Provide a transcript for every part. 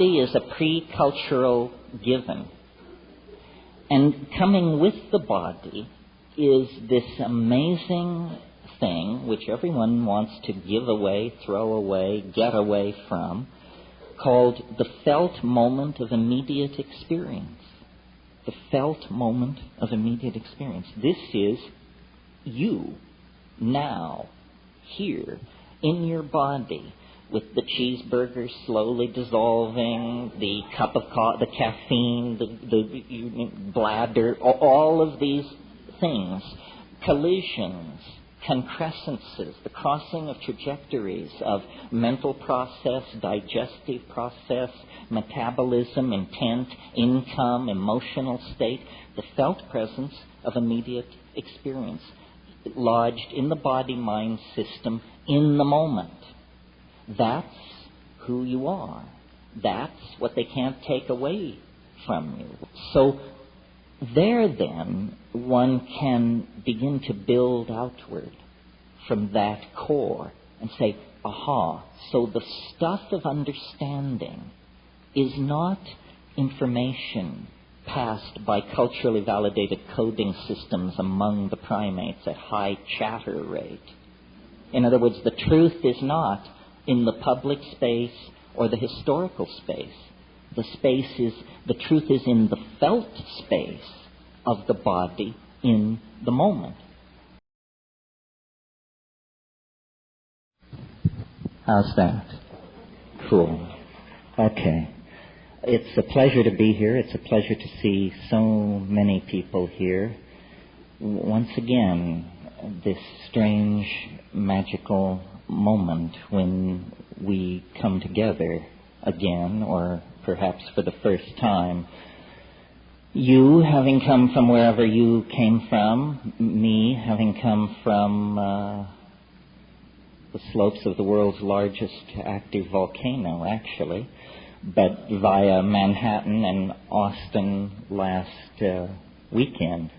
body is a pre-cultural given. And coming with the body is this amazing thing which everyone wants to give away, throw away, get away from, called the felt moment of immediate experience. The felt moment of immediate experience. This is you, now, here, in your body, with the cheeseburger slowly dissolving, the cup of the caffeine, the bladder, all of these things, collisions, concrescences, the crossing of trajectories of mental process, digestive process, metabolism, intent, income, emotional state, the felt presence of immediate experience, lodged in the body-mind system in the moment. That's who you are. That's what they can't take away from you. So there then, one can begin to build outward from that core and say, aha, so the stuff of understanding is not information passed by culturally validated coding systems among the primates at high chatter rate. In other words, the truth is not in the public space or the historical space. The truth is in the felt space of the body in the moment. How's that? Cool. Okay. It's a pleasure to be here. It's a pleasure to see so many people here. Once again, this strange, magical moment when we come together again, or perhaps for the first time. You having come from wherever you came from, me having come from the slopes of the world's largest active volcano, actually, but via Manhattan and Austin last weekend.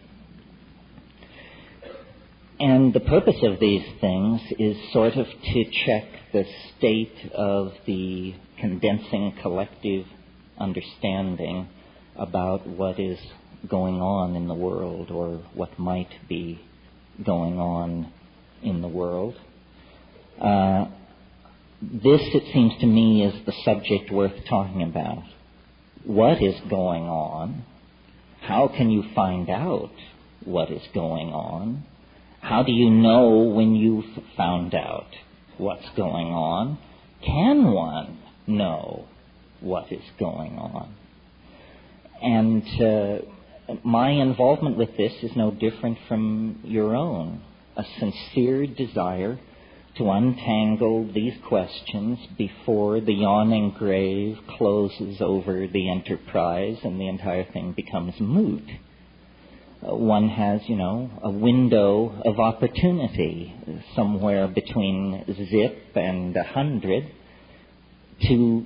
And the purpose of these things is sort of to check the state of the condensing collective understanding about what is going on in the world, or what might be going on in the world. This, it seems to me, is the subject worth talking about. What is going on? How can you find out what is going on? How do you know when you've found out what's going on? Can one know what is going on? And my involvement with this is no different from your own. A sincere desire to untangle these questions before the yawning grave closes over the enterprise and the entire thing becomes moot. One has, a window of opportunity somewhere between 0 and 100 to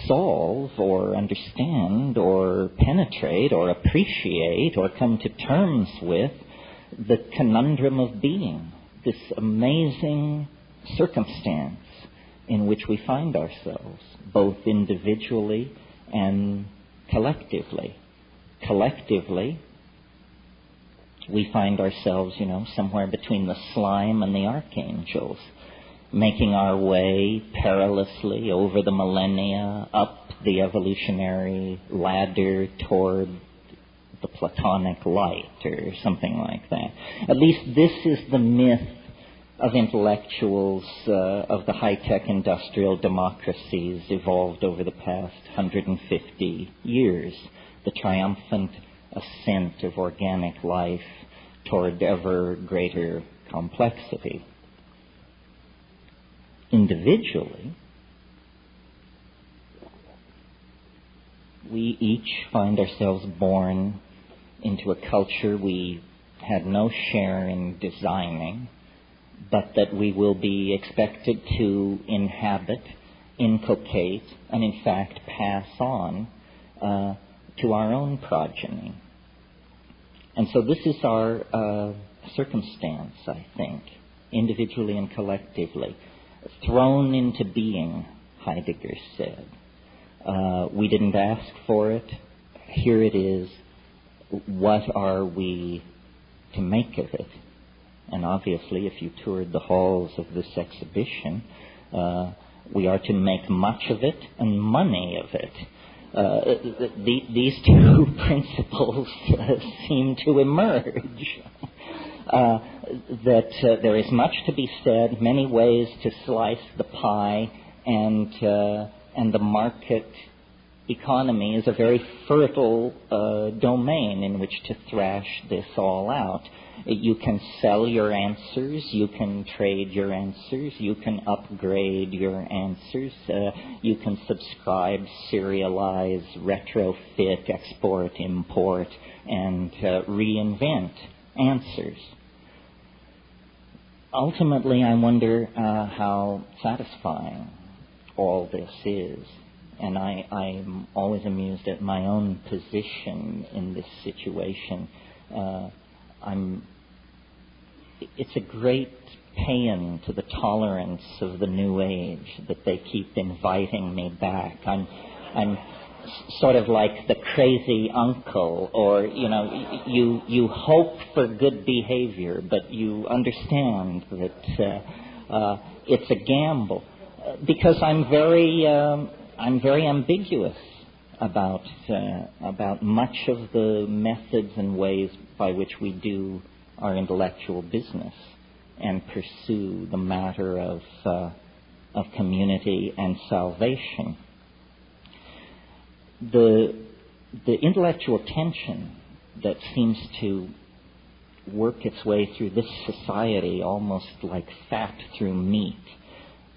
solve or understand or penetrate or appreciate or come to terms with the conundrum of being, this amazing circumstance in which we find ourselves, both individually and collectively. Collectively, we find ourselves, somewhere between the slime and the archangels, making our way perilously over the millennia, up the evolutionary ladder toward the Platonic light, or something like that. At least this is the myth of intellectuals of the high-tech industrial democracies evolved over the past 150 years. The triumphant ascent of organic life toward ever greater complexity. Individually, we each find ourselves born into a culture we had no share in designing, but that we will be expected to inhabit, inculcate, and in fact pass on to our own progeny. And so this is our circumstance, I think, individually and collectively, thrown into being, Heidegger said. We didn't ask for it. Here it is. What are we to make of it? And obviously, if you toured the halls of this exhibition, we are to make much of it and money of it. These two principles seem to emerge. That there is much to be said, many ways to slice the pie, and the market economy is a very fertile domain in which to thrash this all out. You can sell your answers, you can trade your answers, you can upgrade your answers, you can subscribe, serialize, retrofit, export, import, and reinvent answers. Ultimately, I wonder how satisfying all this is. And I'm always amused at my own position in this situation. It's a great paean to the tolerance of the New Age that they keep inviting me back. I'm sort of like the crazy uncle, or you hope for good behavior, but you understand that it's a gamble, because I'm very ambiguous about much of the methods and ways by which we do our intellectual business and pursue the matter of community and salvation. The intellectual tension that seems to work its way through this society almost like fat through meat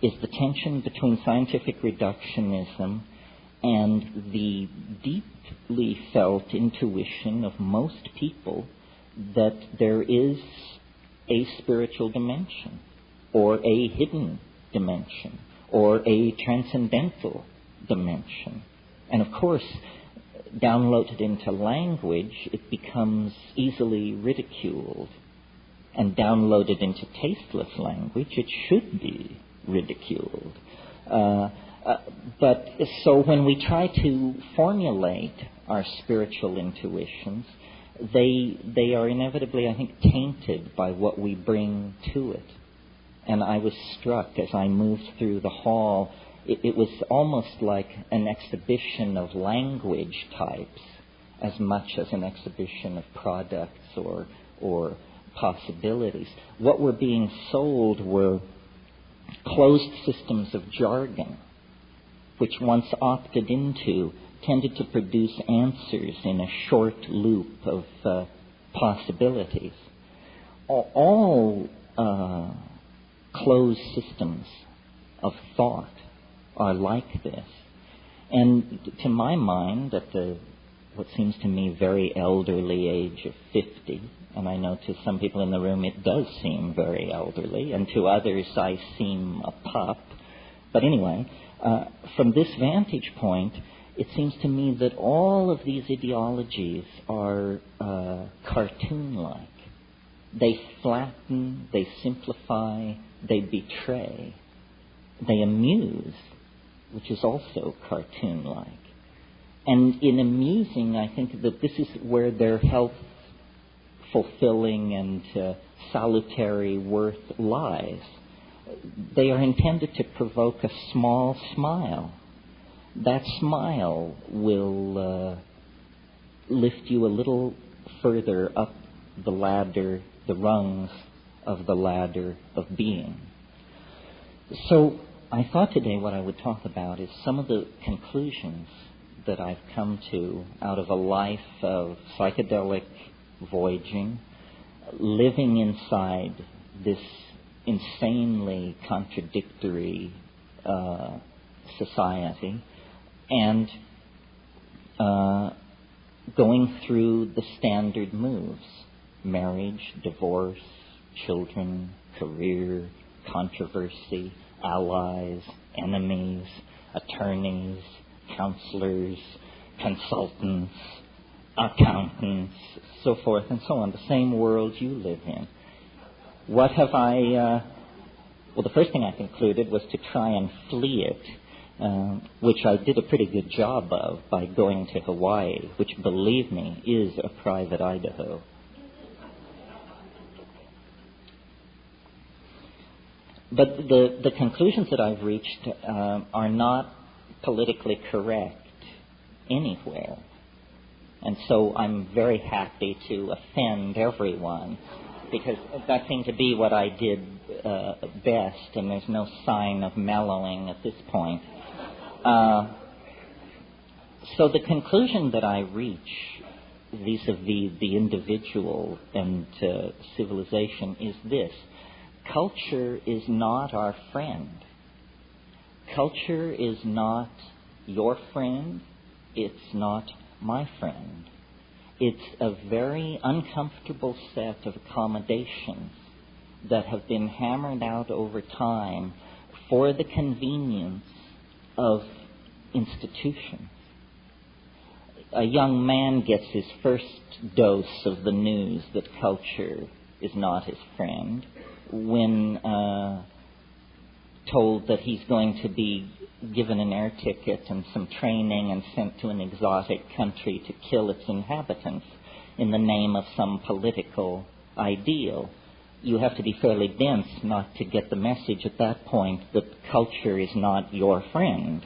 is the tension between scientific reductionism and the deeply felt intuition of most people that there is a spiritual dimension, or a hidden dimension, or a transcendental dimension. And of course, downloaded into language, it becomes easily ridiculed. And downloaded into tasteless language, it should be ridiculed. But so when we try to formulate our spiritual intuitions, they are inevitably, I think, tainted by what we bring to it. And I was struck as I moved through the hall. It was almost like an exhibition of language types as much as an exhibition of products or possibilities. What were being sold were closed systems of jargon, which once opted into tended to produce answers in a short loop of possibilities. All closed systems of thought are like this. And to my mind, at what seems to me very elderly age of 50, and I know to some people in the room it does seem very elderly, and to others I seem a pup. But anyway, from this vantage point, it seems to me that all of these ideologies are cartoon-like. They flatten, they simplify, they betray, they amuse, which is also cartoon-like. And in amusing, I think that this is where their health-fulfilling and salutary worth lies. They are intended to provoke a small smile. That smile will lift you a little further up the ladder, the rungs of the ladder of being. So I thought today what I would talk about is some of the conclusions that I've come to out of a life of psychedelic voyaging, living inside this insanely contradictory society, and going through the standard moves: marriage, divorce, children, career, controversy, allies, enemies, attorneys, counselors, consultants, accountants, so forth and so on, the same world you live in. What have I... well, the first thing I concluded was to try and flee it which I did a pretty good job of by going to Hawaii, which, believe me, is a private Idaho. But the conclusions that I've reached are not politically correct anywhere. And so I'm very happy to offend everyone, because that seemed to be what I did best, and there's no sign of mellowing at this point. So the conclusion that I reach vis-a-vis the individual and civilization is this: culture is not our friend. Culture is not your friend. It's not my friend. It's a very uncomfortable set of accommodations that have been hammered out over time for the convenience of institutions. A young man gets his first dose of the news that culture is not his friend when told that he's going to be given an air ticket and some training and sent to an exotic country to kill its inhabitants in the name of some political ideal. You have to be fairly dense not to get the message at that point that culture is not your friend.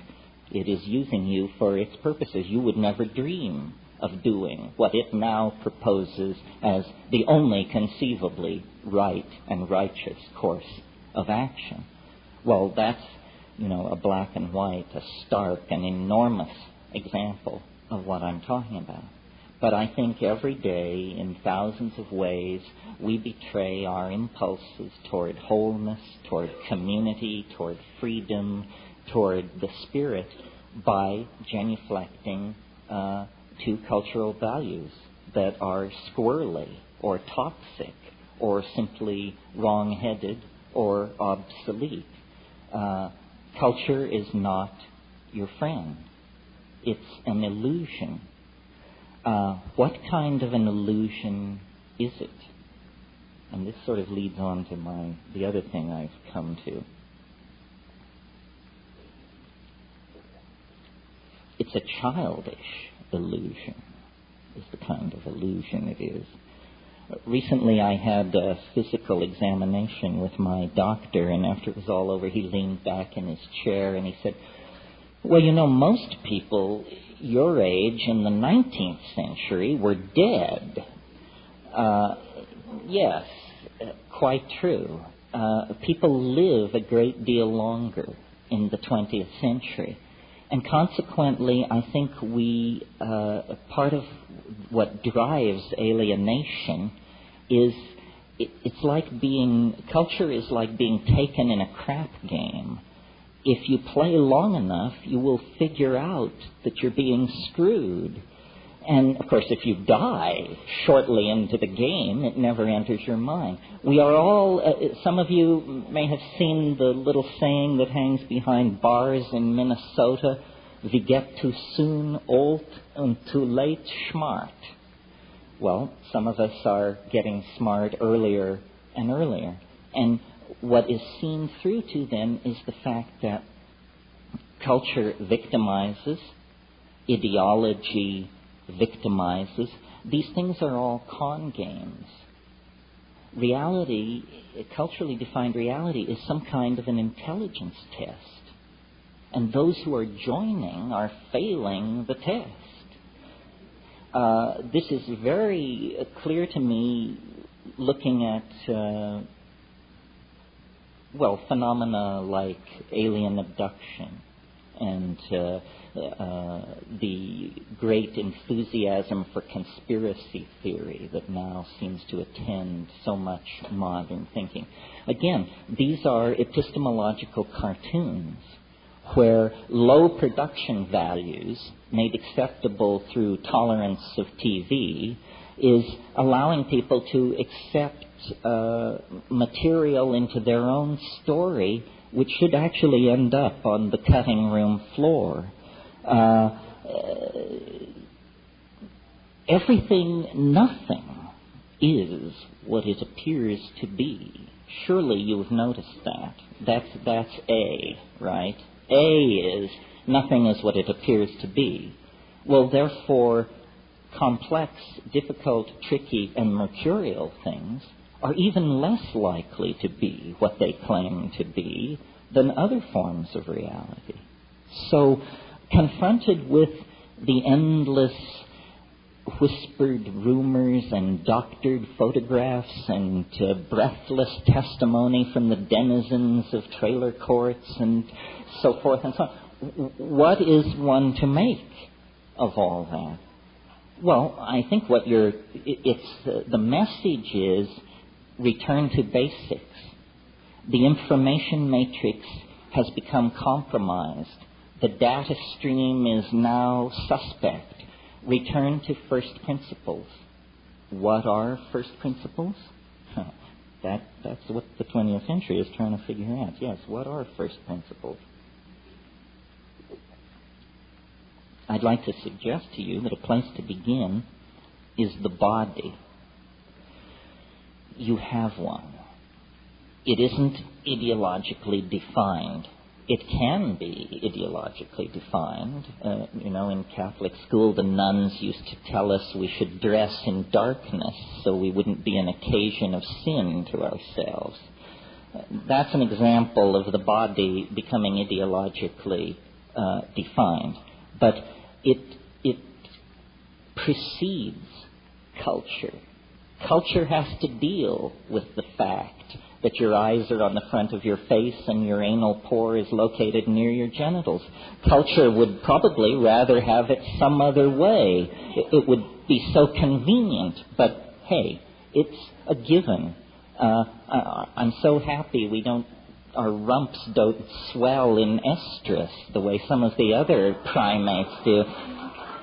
It is using you for its purposes. You would never dream of doing what it now proposes as the only conceivably right and righteous course of action. Well, that's, a black and white, a stark and enormous example of what I'm talking about. But I think every day, in thousands of ways, we betray our impulses toward wholeness, toward community, toward freedom, toward the spirit by genuflecting to cultural values that are squirrely or toxic or simply wrong-headed or obsolete. Culture is not your friend. It's an illusion. What kind of an illusion is it? And this sort of leads on to the other thing I've come to. It's a childish illusion, is the kind of illusion it is. Recently I had a physical examination with my doctor, and after it was all over, he leaned back in his chair and he said, well, most people your age in the 19th century were dead. Yes, quite true. People live a great deal longer in the 20th century. And consequently, I think part of what drives alienation is culture is like being taken in a crap game. If you play long enough, you will figure out that you're being screwed. And, of course, if you die shortly into the game, it never enters your mind. We are all, some of you may have seen the little saying that hangs behind bars in Minnesota, "We get too soon old and too late smart." Well, some of us are getting smart earlier and earlier. And what is seen through to then is the fact that culture victimizes, ideology victimizes. These things are all con games. Reality, culturally defined reality, is some kind of an intelligence test. And those who are joining are failing the test. This is very clear to me looking at, phenomena like alien abduction and the great enthusiasm for conspiracy theory that now seems to attend so much modern thinking. Again, these are epistemological cartoons where low production values made acceptable through tolerance of TV is allowing people to accept material into their own story which should actually end up on the cutting room floor. Nothing is what it appears to be. Surely you've noticed that. That's A, right? A is nothing is what it appears to be. Well, therefore, complex, difficult, tricky, and mercurial things are even less likely to be what they claim to be than other forms of reality. So, confronted with the endless whispered rumors and doctored photographs and breathless testimony from the denizens of trailer courts and so forth and so on, what is one to make of all that? Well, I think the message is return to basics. The information matrix has become compromised. The data stream is now suspect. Return to first principles. What are first principles? That's what the 20th century is trying to figure out. Yes, what are first principles? I'd like to suggest to you that a place to begin is the body. You have one. It isn't ideologically defined. It can be ideologically defined. In Catholic school, the nuns used to tell us we should dress in darkness so we wouldn't be an occasion of sin to ourselves. That's an example of the body becoming ideologically defined. But it precedes culture. Culture has to deal with the fact that your eyes are on the front of your face and your anal pore is located near your genitals. Culture would probably rather have it some other way. It would be so convenient, but hey, it's a given. I'm so happy our rumps don't swell in estrus the way some of the other primates do.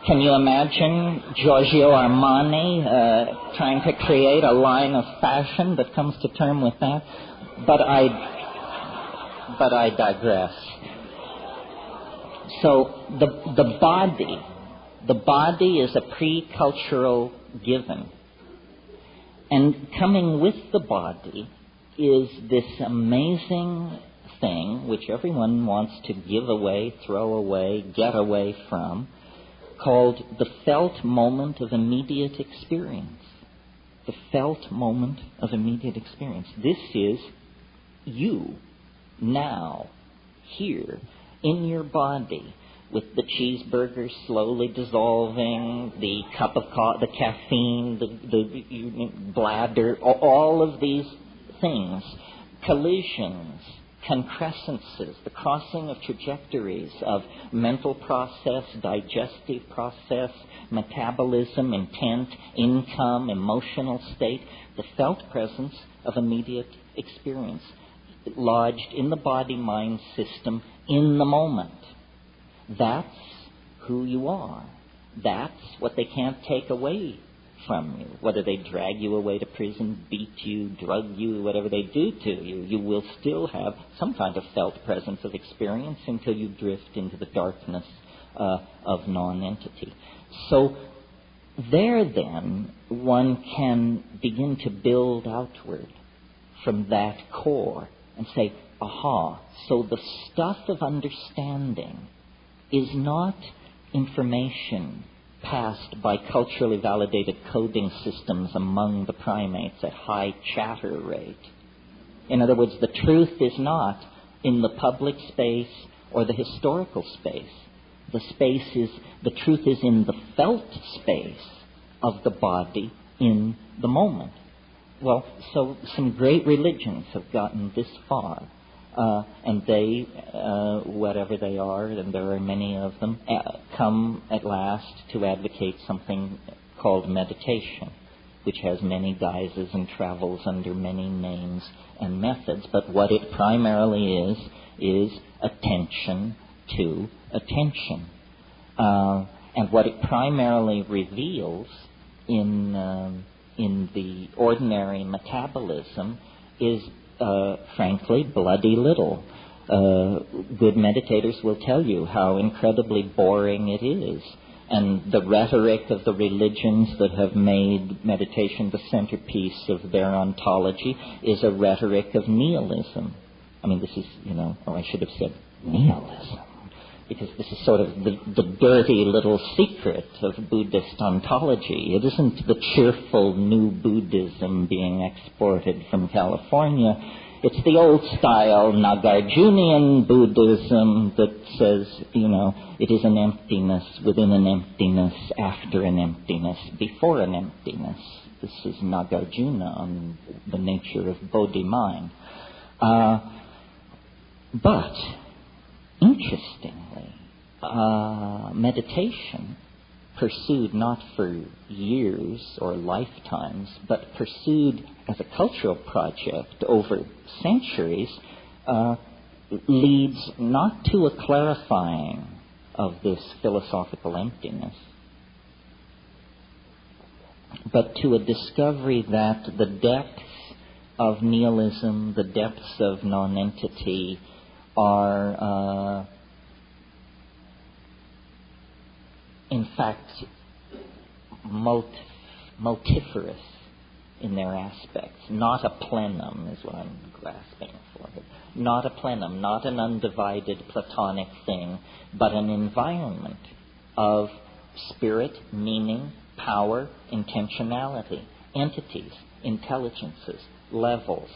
Can you imagine Giorgio Armani trying to create a line of fashion that comes to term with that? But I digress. So the body is a pre-cultural given. And coming with the body is this amazing thing which everyone wants to give away, throw away, get away from, called the felt moment of immediate experience. The felt moment of immediate experience. This is you, now, here, in your body, with the cheeseburger slowly dissolving, the cup of the caffeine, the bladder, all of these things, collisions, concrescences, the crossing of trajectories of mental process, digestive process, metabolism, intent, income, emotional state, the felt presence of immediate experience, lodged in the body-mind system in the moment. That's who you are. That's what they can't take away from you. Whether they drag you away to prison, beat you, drug you, whatever they do to you, you will still have some kind of felt presence of experience until you drift into the darkness of non-entity. So there then, one can begin to build outward from that core and say, aha, so the stuff of understanding is not information passed by culturally validated coding systems among the primates at high chatter rate. In other words, the truth is not in the public space or the historical space. The truth is in the felt space of the body in the moment. Well, so some great religions have gotten this far. And they, whatever they are, and there are many of them, come at last to advocate something called meditation, which has many guises and travels under many names and methods. But what it primarily is attention to attention. And what it primarily reveals in the ordinary metabolism is frankly, bloody little. Good meditators will tell you how incredibly boring it is. And the rhetoric of the religions that have made meditation the centerpiece of their ontology is a rhetoric of nihilism. I mean, this is, I should have said Nihilism. Because this is sort of the dirty little secret of Buddhist ontology. It isn't the cheerful new Buddhism being exported from California. It's the old-style Nagarjunian Buddhism that says, it is an emptiness within an emptiness, after an emptiness, before an emptiness. This is Nagarjuna on the nature of Bodhi mind. But, interestingly, meditation pursued not for years or lifetimes, but pursued as a cultural project over centuries, leads not to a clarifying of this philosophical emptiness, but to a discovery that the depths of nihilism, the depths of non-entity are in fact multifarious in their aspects. Not a plenum is what I'm grasping for. Not a plenum, not an undivided Platonic thing, but an environment of spirit, meaning, power, intentionality, entities, intelligences, levels,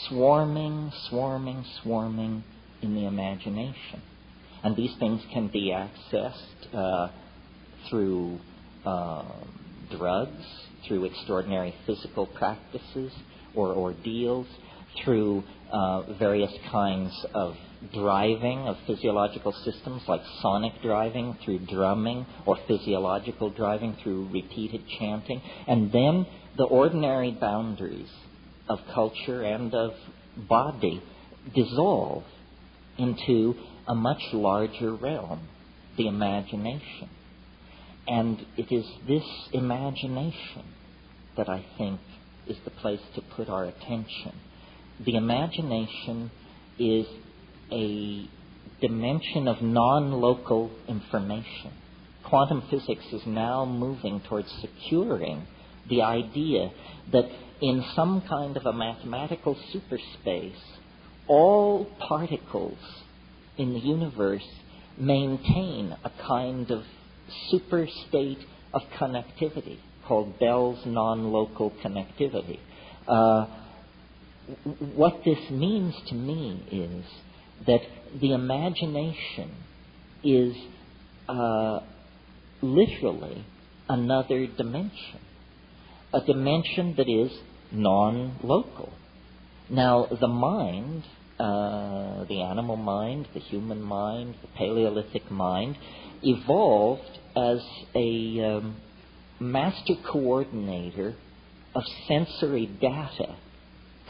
swarming in the imagination. And these things can be accessed through drugs, through extraordinary physical practices or ordeals, through various kinds of driving of physiological systems like sonic driving, through drumming, or physiological driving through repeated chanting. And then the ordinary boundaries of culture and of body dissolve into a much larger realm, the imagination. And it is this imagination that I think is the place to put our attention. The imagination is a dimension of non-local information. Quantum physics is now moving towards securing the idea that in some kind of a mathematical superspace, all particles in the universe maintain a kind of super state of connectivity called Bell's non-local connectivity. What this means to me is that the imagination is literally another dimension, a dimension that is non-local. Now, the mind, the animal mind, the human mind, the Paleolithic mind, evolved as a master coordinator of sensory data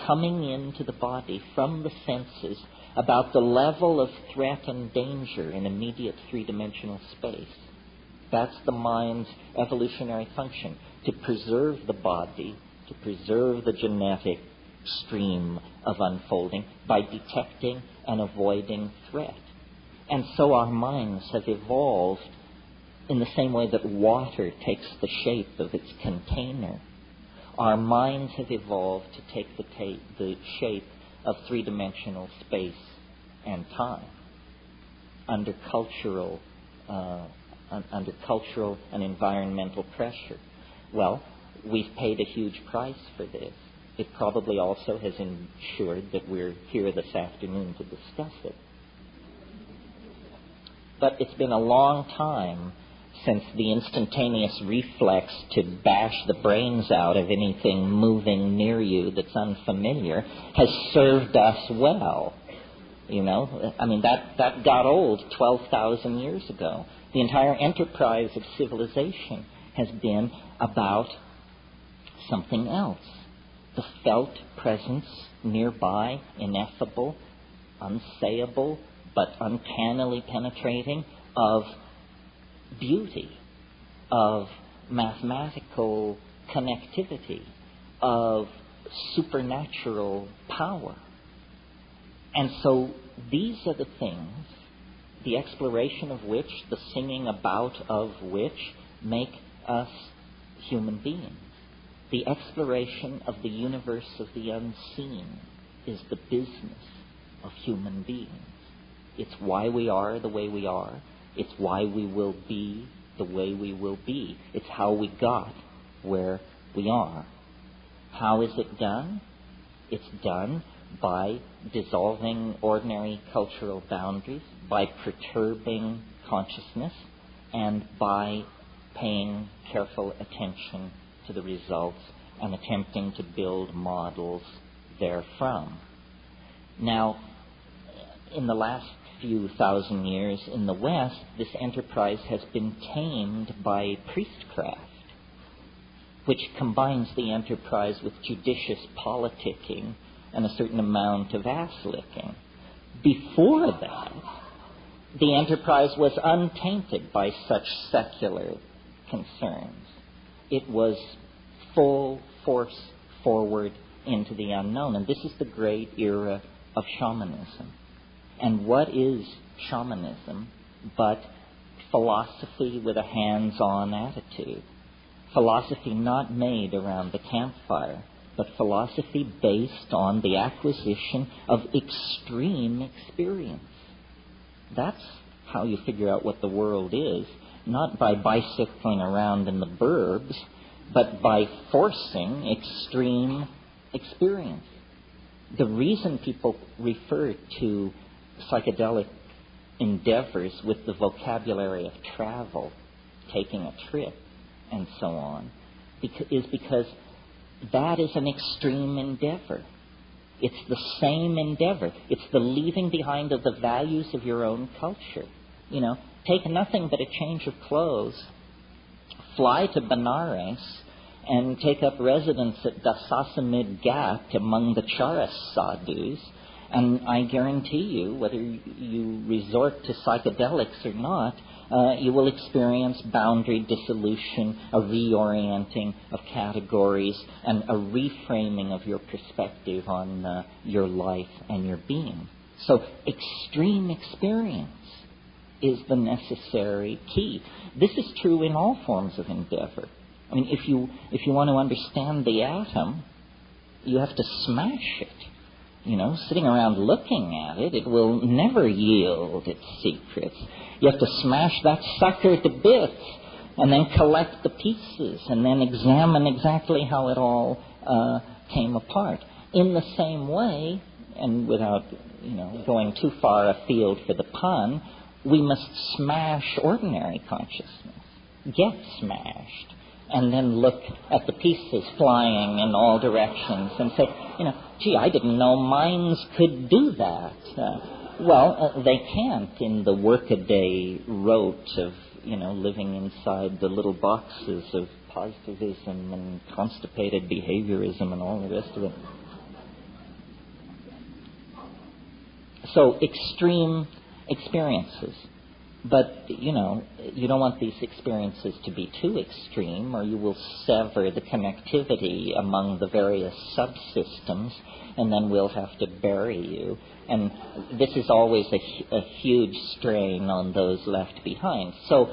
coming into the body from the senses about the level of threat and danger in immediate three-dimensional space. That's the mind's evolutionary function, to preserve the body, to preserve the genetic stream of unfolding by detecting and avoiding threat. And so our minds have evolved in the same way that water takes the shape of its container. Our minds have evolved to take the shape of three-dimensional space and time under cultural and environmental pressure. Well, we've paid a huge price for this. It probably also has ensured that we're here this afternoon to discuss it. But it's been a long time since the instantaneous reflex to bash the brains out of anything moving near you that's unfamiliar has served us well. That got old 12,000 years ago. The entire enterprise of civilization has been about something else. The felt presence nearby, ineffable, unsayable, but uncannily penetrating, of beauty, of mathematical connectivity, of supernatural power. And so these are the things, the exploration of which, the singing about of which, make us human beings. The exploration of the universe of the unseen is the business of human beings. It's why we are the way we are. It's why we will be the way we will be. It's how we got where we are. How is it done? It's done by dissolving ordinary cultural boundaries, by perturbing consciousness, and by paying careful attention to the results and attempting to build models therefrom. Now, in the last few thousand years in the West, this enterprise has been tamed by priestcraft, which combines the enterprise with judicious politicking and a certain amount of ass-licking. Before that, the enterprise was untainted by such secular concerns. It was full force forward into the unknown. And this is the great era of shamanism. And what is shamanism but philosophy with a hands-on attitude? Philosophy not made around the campfire, but philosophy based on the acquisition of extreme experience. That's how you figure out what the world is, not by bicycling around in the burbs, but by forcing extreme experience. The reason people refer to psychedelic endeavors with the vocabulary of travel, taking a trip, and so on, is because that is an extreme endeavor. It's the same endeavor. It's the leaving behind of the values of your own culture. You know, take nothing but a change of clothes, fly to Benares, and take up residence at Dasasamid Ghat among the Charas sadhus, and I guarantee you, whether you resort to psychedelics or not, you will experience boundary dissolution, a reorienting of categories, and a reframing of your perspective on your life and your being. So extreme experience is the necessary key. This is true in all forms of endeavor. I mean, if you want to understand the atom, you have to smash it. You know, sitting around looking at it, it will never yield its secrets. You have to smash that sucker to bits and then collect the pieces and then examine exactly how it all came apart. In the same way, and without, going too far afield for the pun, we must smash ordinary consciousness, get smashed, and then look at the pieces flying in all directions and say, gee, I didn't know minds could do that. They can't in the workaday rote of, living inside the little boxes of positivism and constipated behaviorism and all the rest of it. So extreme experiences. But, you don't want these experiences to be too extreme, or you will sever the connectivity among the various subsystems, and then we'll have to bury you. And this is always a huge strain on those left behind. So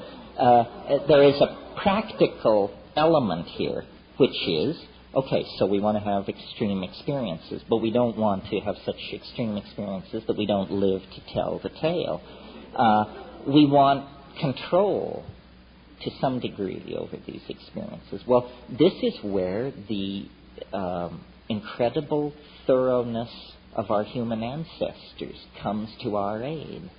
there is a practical element here, which is, okay, so we want to have extreme experiences, but we don't want to have such extreme experiences that we don't live to tell the tale. We want control to some degree over these experiences. Well, this is where the incredible thoroughness of our human ancestors comes to our aid.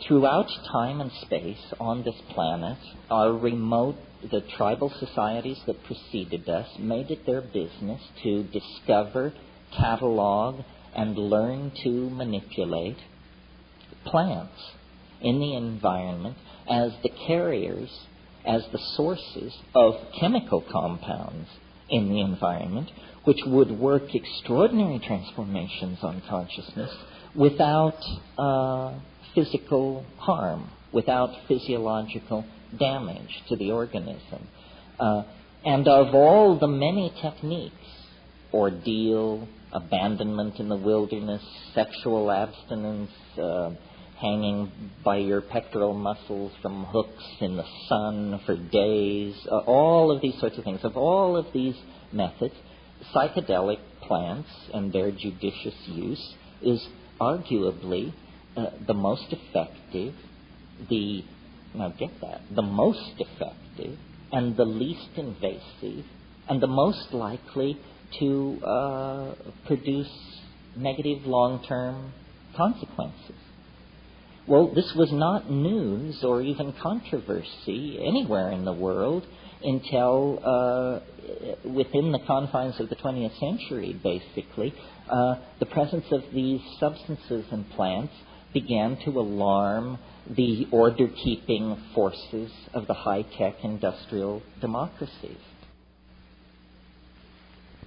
Throughout time and space on this planet, the tribal societies that preceded us made it their business to discover, catalog, and learn to manipulate plants in the environment as the carriers, as the sources of chemical compounds in the environment, which would work extraordinary transformations on consciousness without physical harm, without physiological damage to the organism. And of all the many techniques, ordeal, abandonment in the wilderness, sexual abstinence, hanging by your pectoral muscles from hooks in the sun for days, all of these sorts of things. Of all of these methods, psychedelic plants and their judicious use is arguably the most effective, the most effective and the least invasive and the most likely to produce negative long-term consequences. Well, this was not news or even controversy anywhere in the world until within the confines of the 20th century, basically, the presence of these substances in plants began to alarm the order-keeping forces of the high-tech industrial democracies.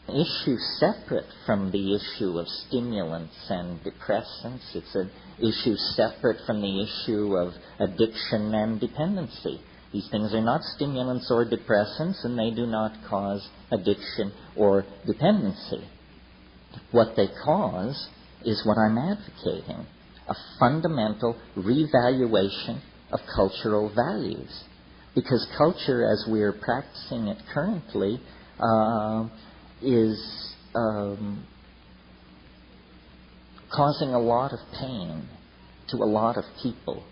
Issue separate from the issue of stimulants and depressants. It's an issue separate from the issue of addiction and dependency. These things are not stimulants or depressants, and they do not cause addiction or dependency. What they cause is what I'm advocating, a fundamental revaluation of cultural values. Because culture, as we're practicing it currently, is causing a lot of pain to a lot of people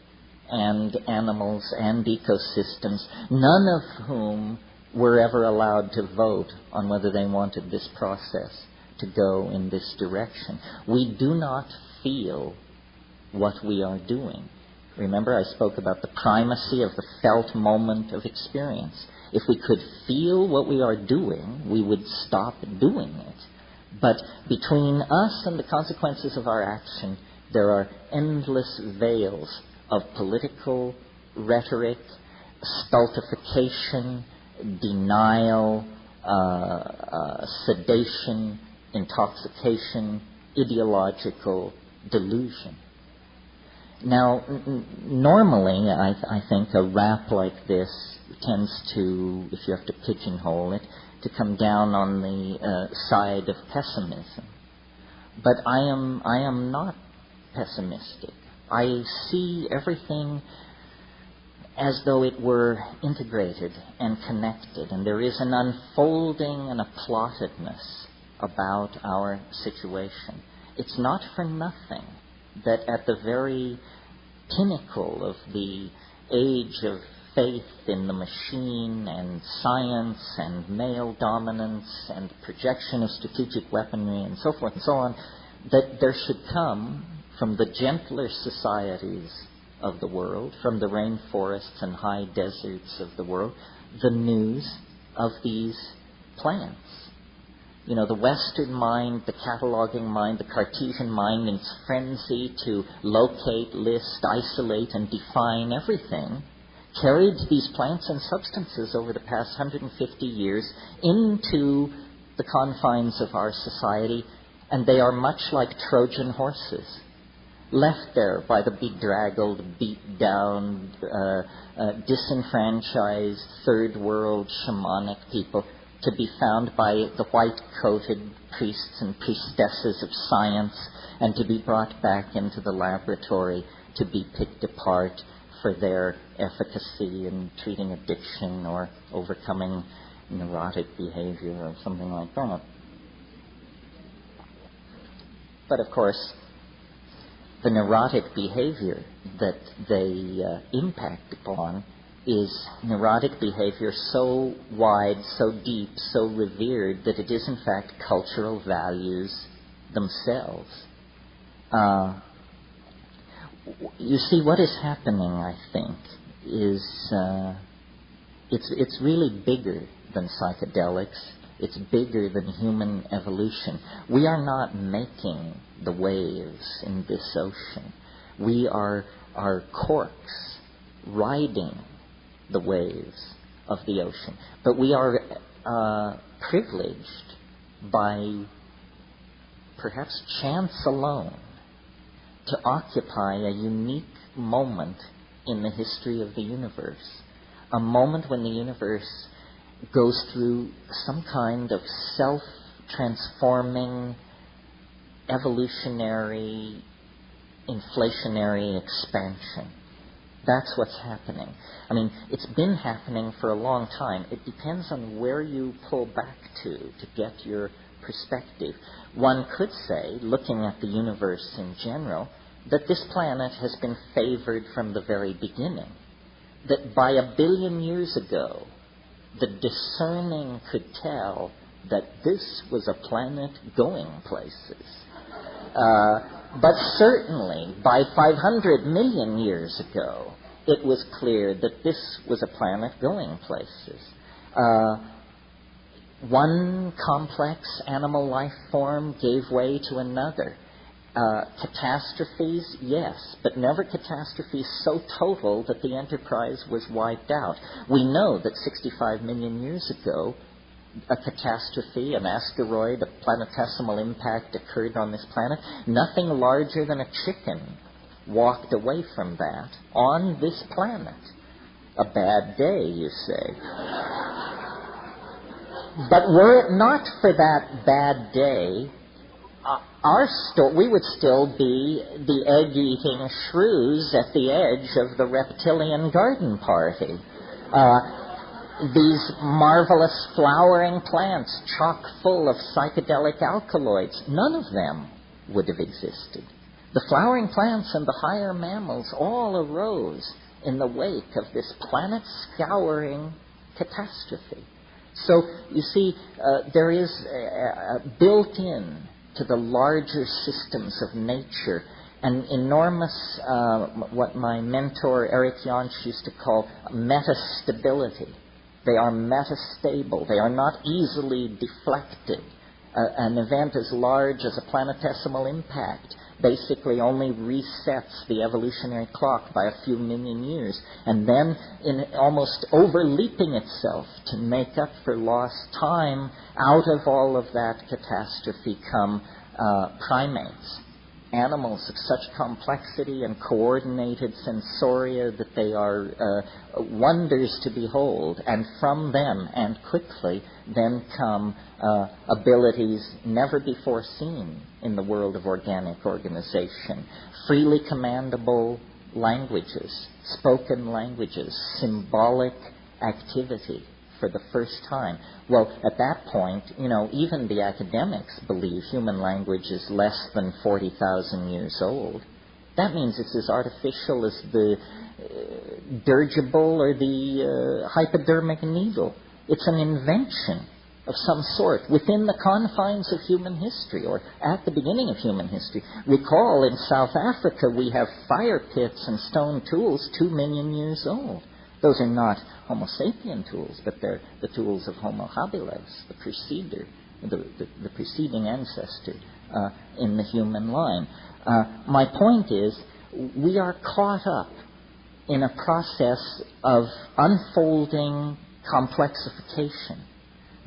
and animals and ecosystems, none of whom were ever allowed to vote on whether they wanted this process to go in this direction. We do not feel what we are doing. Remember, I spoke about the primacy of the felt moment of experience. If we could feel what we are doing, we would stop doing it. But between us and the consequences of our action, there are endless veils of political rhetoric, stultification, denial, sedation, intoxication, ideological delusion. Now, normally, I think a rap like this tends to, if you have to pigeonhole it, to come down on the side of pessimism. But I am not pessimistic. I see everything as though it were integrated and connected, and there is an unfolding and a plottedness about our situation. It's not for nothing that at the very pinnacle of the age of faith in the machine and science and male dominance and projection of strategic weaponry and so forth and so on, that there should come from the gentler societies of the world, from the rainforests and high deserts of the world, the news of these plants. You know, the Western mind, the cataloging mind, the Cartesian mind, in its frenzy to locate, list, isolate, and define everything, carried these plants and substances over the past 150 years into the confines of our society, and they are much like Trojan horses, left there by the bedraggled, beat-down, disenfranchised, third-world shamanic people, to be found by the white-coated priests and priestesses of science, and to be brought back into the laboratory to be picked apart for their efficacy in treating addiction or overcoming neurotic behavior or something like that. But of course, the neurotic behavior that they impact upon is neurotic behavior so wide, so deep, so revered that it is in fact cultural values themselves. You see, what is happening, I think, is it's really bigger than psychedelics. It's bigger than human evolution. We are not making the waves in this ocean. We are corks riding the waves of the ocean. But we are privileged by perhaps chance alone to occupy a unique moment in the history of the universe. A moment when the universe goes through some kind of self-transforming, evolutionary, inflationary expansion. That's what's happening. I mean, it's been happening for a long time. It depends on where you pull back to get your perspective. One could say, looking at the universe in general, that this planet has been favored from the very beginning. That by 1 billion years ago, the discerning could tell that this was a planet going places. But certainly, by 500 million years ago, it was clear that this was a planet going places. One complex animal life form gave way to another. Catastrophes, yes, but never catastrophes so total that the enterprise was wiped out. We know that 65 million years ago, a catastrophe, an asteroid, a planetesimal impact occurred on this planet. Nothing larger than a chicken walked away from that on this planet. A bad day, you say. But were it not for that bad day, we would still be the egg-eating shrews at the edge of the reptilian garden party. These marvelous flowering plants, chock full of psychedelic alkaloids, none of them would have existed. The flowering plants and the higher mammals all arose in the wake of this planet-scouring catastrophe. So, you see, there is built-in to the larger systems of nature an enormous, what my mentor Eric Jansch used to call metastability. They are metastable. They are not easily deflected. An event as large as a planetesimal impact basically only resets the evolutionary clock by a few million years, and then in almost overleaping itself to make up for lost time, out of all of that catastrophe come primates, animals of such complexity and coordinated sensoria that they are wonders to behold, and from them, and quickly, then come abilities never before seen in the world of organic organization. Freely commandable languages, spoken languages, symbolic activity for the first time. Well, at that point, even the academics believe human language is less than 40,000 years old. That means it's as artificial as the dirigible or the hypodermic needle. It's an invention of some sort within the confines of human history, or at the beginning of human history. Recall, in South Africa, we have fire pits and stone tools 2 million years old. Those are not Homo sapien tools, but they're the tools of Homo habilis, the preceder, the preceding ancestor in the human line. My point is, we are caught up in a process of unfolding complexification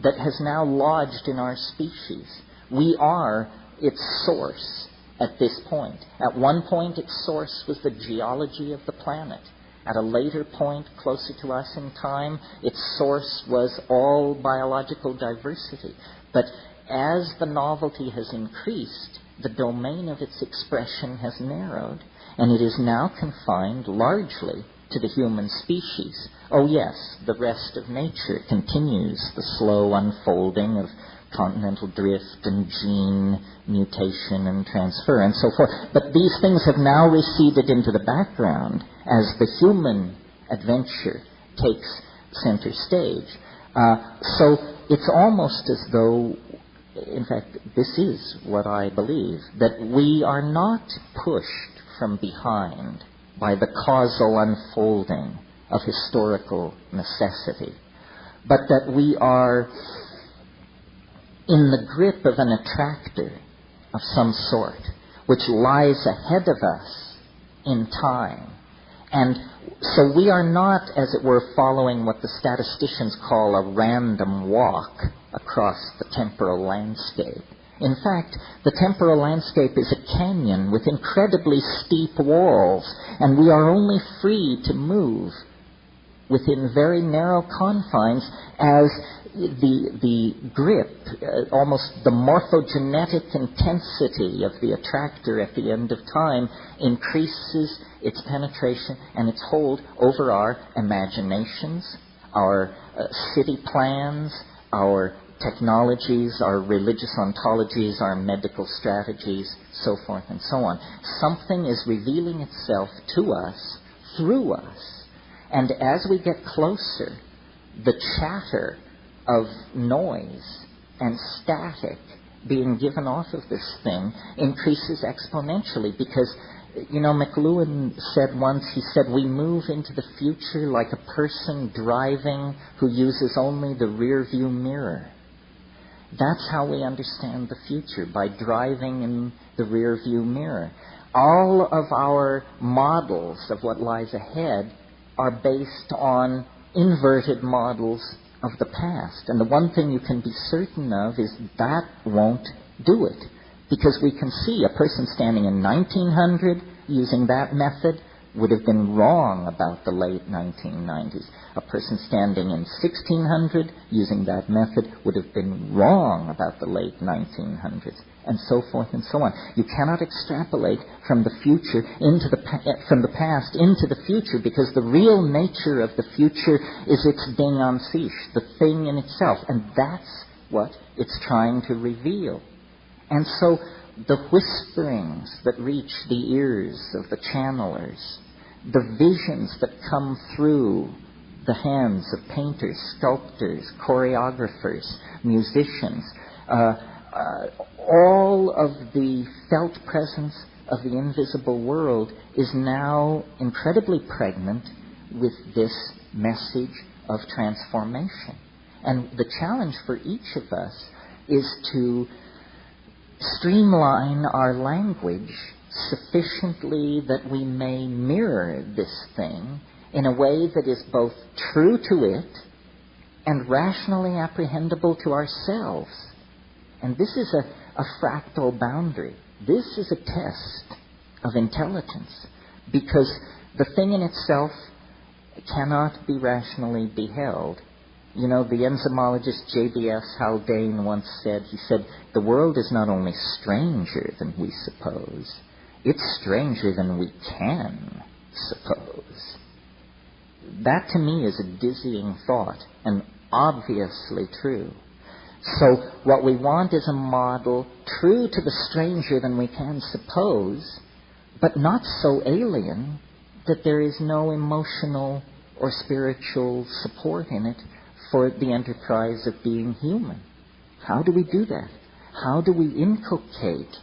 that has now lodged in our species. We are its source at this point. At one point, its source was the geology of the planet. At a later point, closer to us in time, its source was all biological diversity. But as the novelty has increased, the domain of its expression has narrowed, and it is now confined largely to the human species. Oh yes, the rest of nature continues the slow unfolding of continental drift and gene mutation and transfer and so forth. But these things have now receded into the background as the human adventure takes center stage. So it's almost as though, in fact, this is what I believe, that we are not pushed from behind by the causal unfolding of historical necessity, but that we are in the grip of an attractor of some sort, which lies ahead of us in time. And so we are not, as it were, following what the statisticians call a random walk across the temporal landscape. In fact, the temporal landscape is a canyon with incredibly steep walls, and we are only free to move within very narrow confines as the grip, almost the morphogenetic intensity of the attractor at the end of time increases its penetration and its hold over our imaginations, our city plans, our technologies, our religious ontologies, our medical strategies, so forth and so on. Something is revealing itself to us, through us. And as we get closer, the chatter of noise and static being given off of this thing increases exponentially because, McLuhan said once, he said, we move into the future like a person driving who uses only the rear view mirror. That's how we understand the future, by driving in the rear view mirror. All of our models of what lies ahead are based on inverted models of the past. And the one thing you can be certain of is that won't do it. Because we can see a person standing in 1900 using that method would have been wrong about the late 1990s. A person standing in 1600 using that method would have been wrong about the late 1900s, and so forth and so on. You cannot extrapolate from the future from the past into the future, because the real nature of the future is its ding en sich, the thing in itself, and that's what it's trying to reveal. And so the whisperings that reach the ears of the channelers, the visions that come through the hands of painters, sculptors, choreographers, musicians, all of the felt presence of the invisible world is now incredibly pregnant with this message of transformation. And the challenge for each of us is to streamline our language sufficiently that we may mirror this thing in a way that is both true to it and rationally apprehendable to ourselves. And this is a fractal boundary. This is a test of intelligence, because the thing in itself cannot be rationally beheld. The enzymologist J.B.S. Haldane once said, the world is not only stranger than we suppose, it's stranger than we can suppose. That to me is a dizzying thought, and obviously true. So what we want is a model true to the stranger than we can suppose, but not so alien that there is no emotional or spiritual support in it for the enterprise of being human. How do we do that? How do we inculcate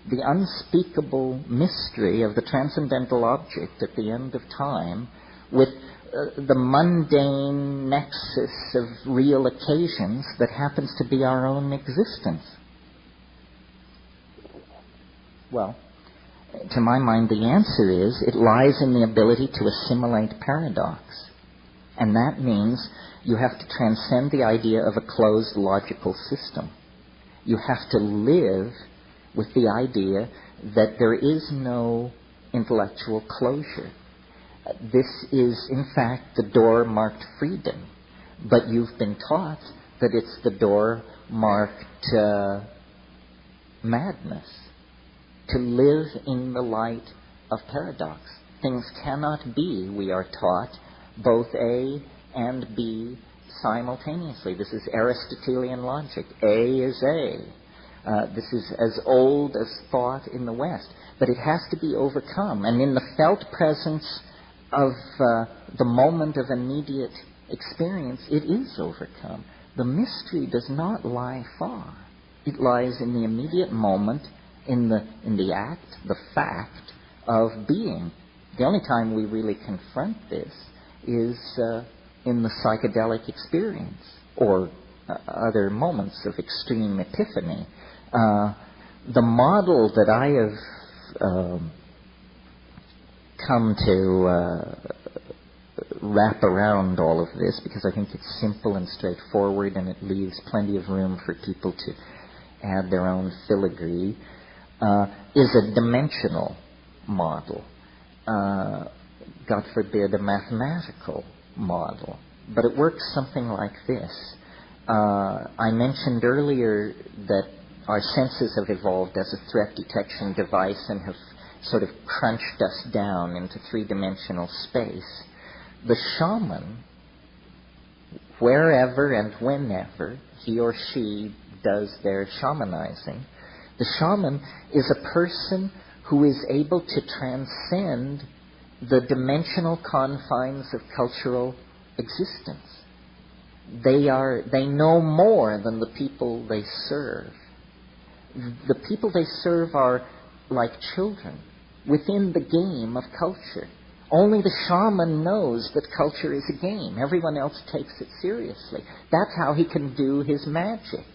the unspeakable mystery of the transcendental object at the end of time with the mundane nexus of real occasions that happens to be our own existence? Well, to my mind, the answer is it lies in the ability to assimilate paradox. And that means you have to transcend the idea of a closed logical system. You have to live with the idea that there is no intellectual closure. This is, in fact, the door marked freedom. But you've been taught that it's the door marked madness. To live in the light of paradox. Things cannot be, we are taught, both A and B simultaneously. This is Aristotelian logic. A is A. This is as old as thought in the West. But it has to be overcome. And in the felt presence of the moment of immediate experience, it is overcome. The mystery does not lie far. It lies in the immediate moment, in the act, the fact of being. The only time we really confront this is in the psychedelic experience or other moments of extreme epiphany. The model that I have come to wrap around all of this, because I think it's simple and straightforward and it leaves plenty of room for people to add their own filigree, is a dimensional model. God forbid, a mathematical model. But it works something like this. I mentioned earlier that our senses have evolved as a threat detection device and have sort of crunched us down into three-dimensional space. The shaman, wherever and whenever he or she does their shamanizing. The shaman is a person who is able to transcend the dimensional confines of cultural existence. They know more than the people they serve. The people they serve are like children within the game of culture. Only the shaman knows that culture is a game. Everyone else takes it seriously. That's how he can do his magic.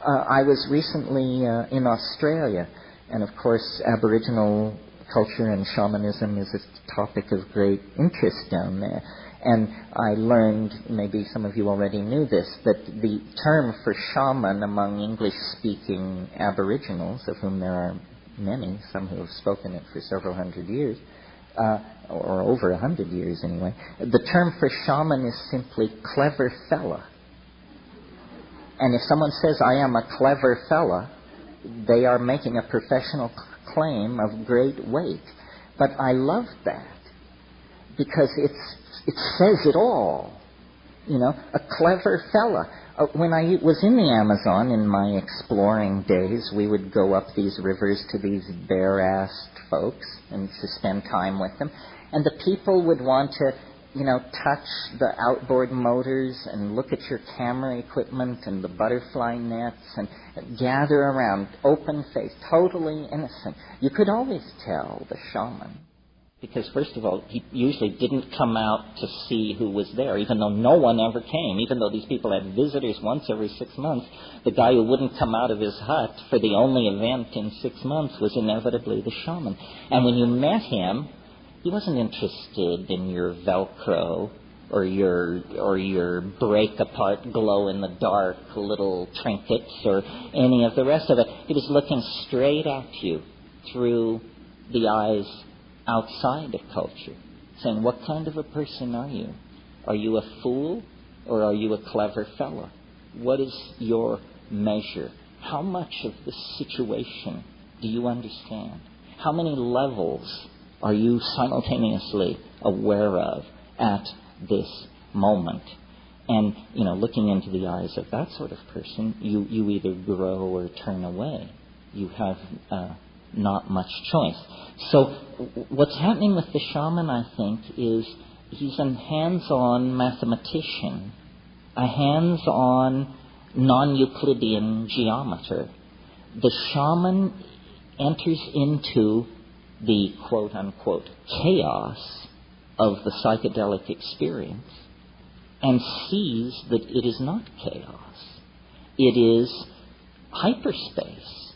I was recently in Australia, and of course Aboriginal culture and shamanism is a topic of great interest down there. And I learned, maybe some of you already knew this, that the term for shaman among English-speaking Aboriginals, of whom there are many, some who have spoken it for several hundred years, or over 100 years anyway, the term for shaman is simply clever fella. And if someone says, I am a clever fella, they are making a professional claim of great weight. But I love that, because it says it all. A clever fella. When I was in the Amazon in my exploring days, we would go up these rivers to these bare-assed folks and to spend time with them. And the people would want to, touch the outboard motors and look at your camera equipment and the butterfly nets and gather around, open-faced, totally innocent. You could always tell the shaman. Because, first of all, he usually didn't come out to see who was there, even though no one ever came. Even though these people had visitors once every 6 months, the guy who wouldn't come out of his hut for the only event in 6 months was inevitably the shaman. And when you met him, he wasn't interested in your Velcro or your break-apart, glow-in-the-dark little trinkets or any of the rest of it. He was looking straight at you through the eyes outside of culture, saying, what kind of a person are you? Are you a fool or are you a clever fella? What is your measure? How much of the situation do you understand? How many levels are you simultaneously aware of at this moment? And, looking into the eyes of that sort of person, you either grow or turn away. You have not much choice. So what's happening with the shaman, I think, is he's a hands-on mathematician, a hands-on non-Euclidean geometer. The shaman enters into the quote-unquote chaos of the psychedelic experience and sees that it is not chaos. It is hyperspace.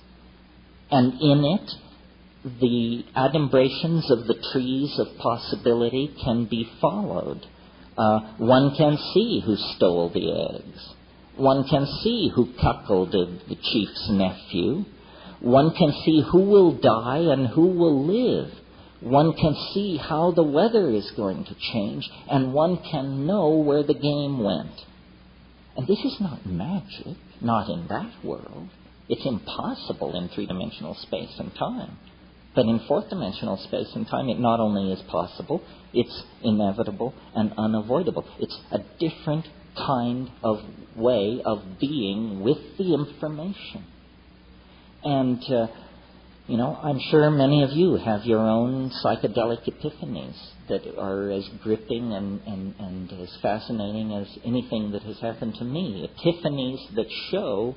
And in it, the adumbrations of the trees of possibility can be followed. One can see who stole the eggs. One can see who cuckolded the chief's nephew. One can see who will die and who will live. One can see how the weather is going to change, and one can know where the game went. And this is not magic, not in that world. It's impossible in three-dimensional space and time. But in fourth-dimensional space and time, it not only is possible, it's inevitable and unavoidable. It's a different kind of way of being with the information. And, I'm sure many of you have your own psychedelic epiphanies that are as gripping and as fascinating as anything that has happened to me. Epiphanies that show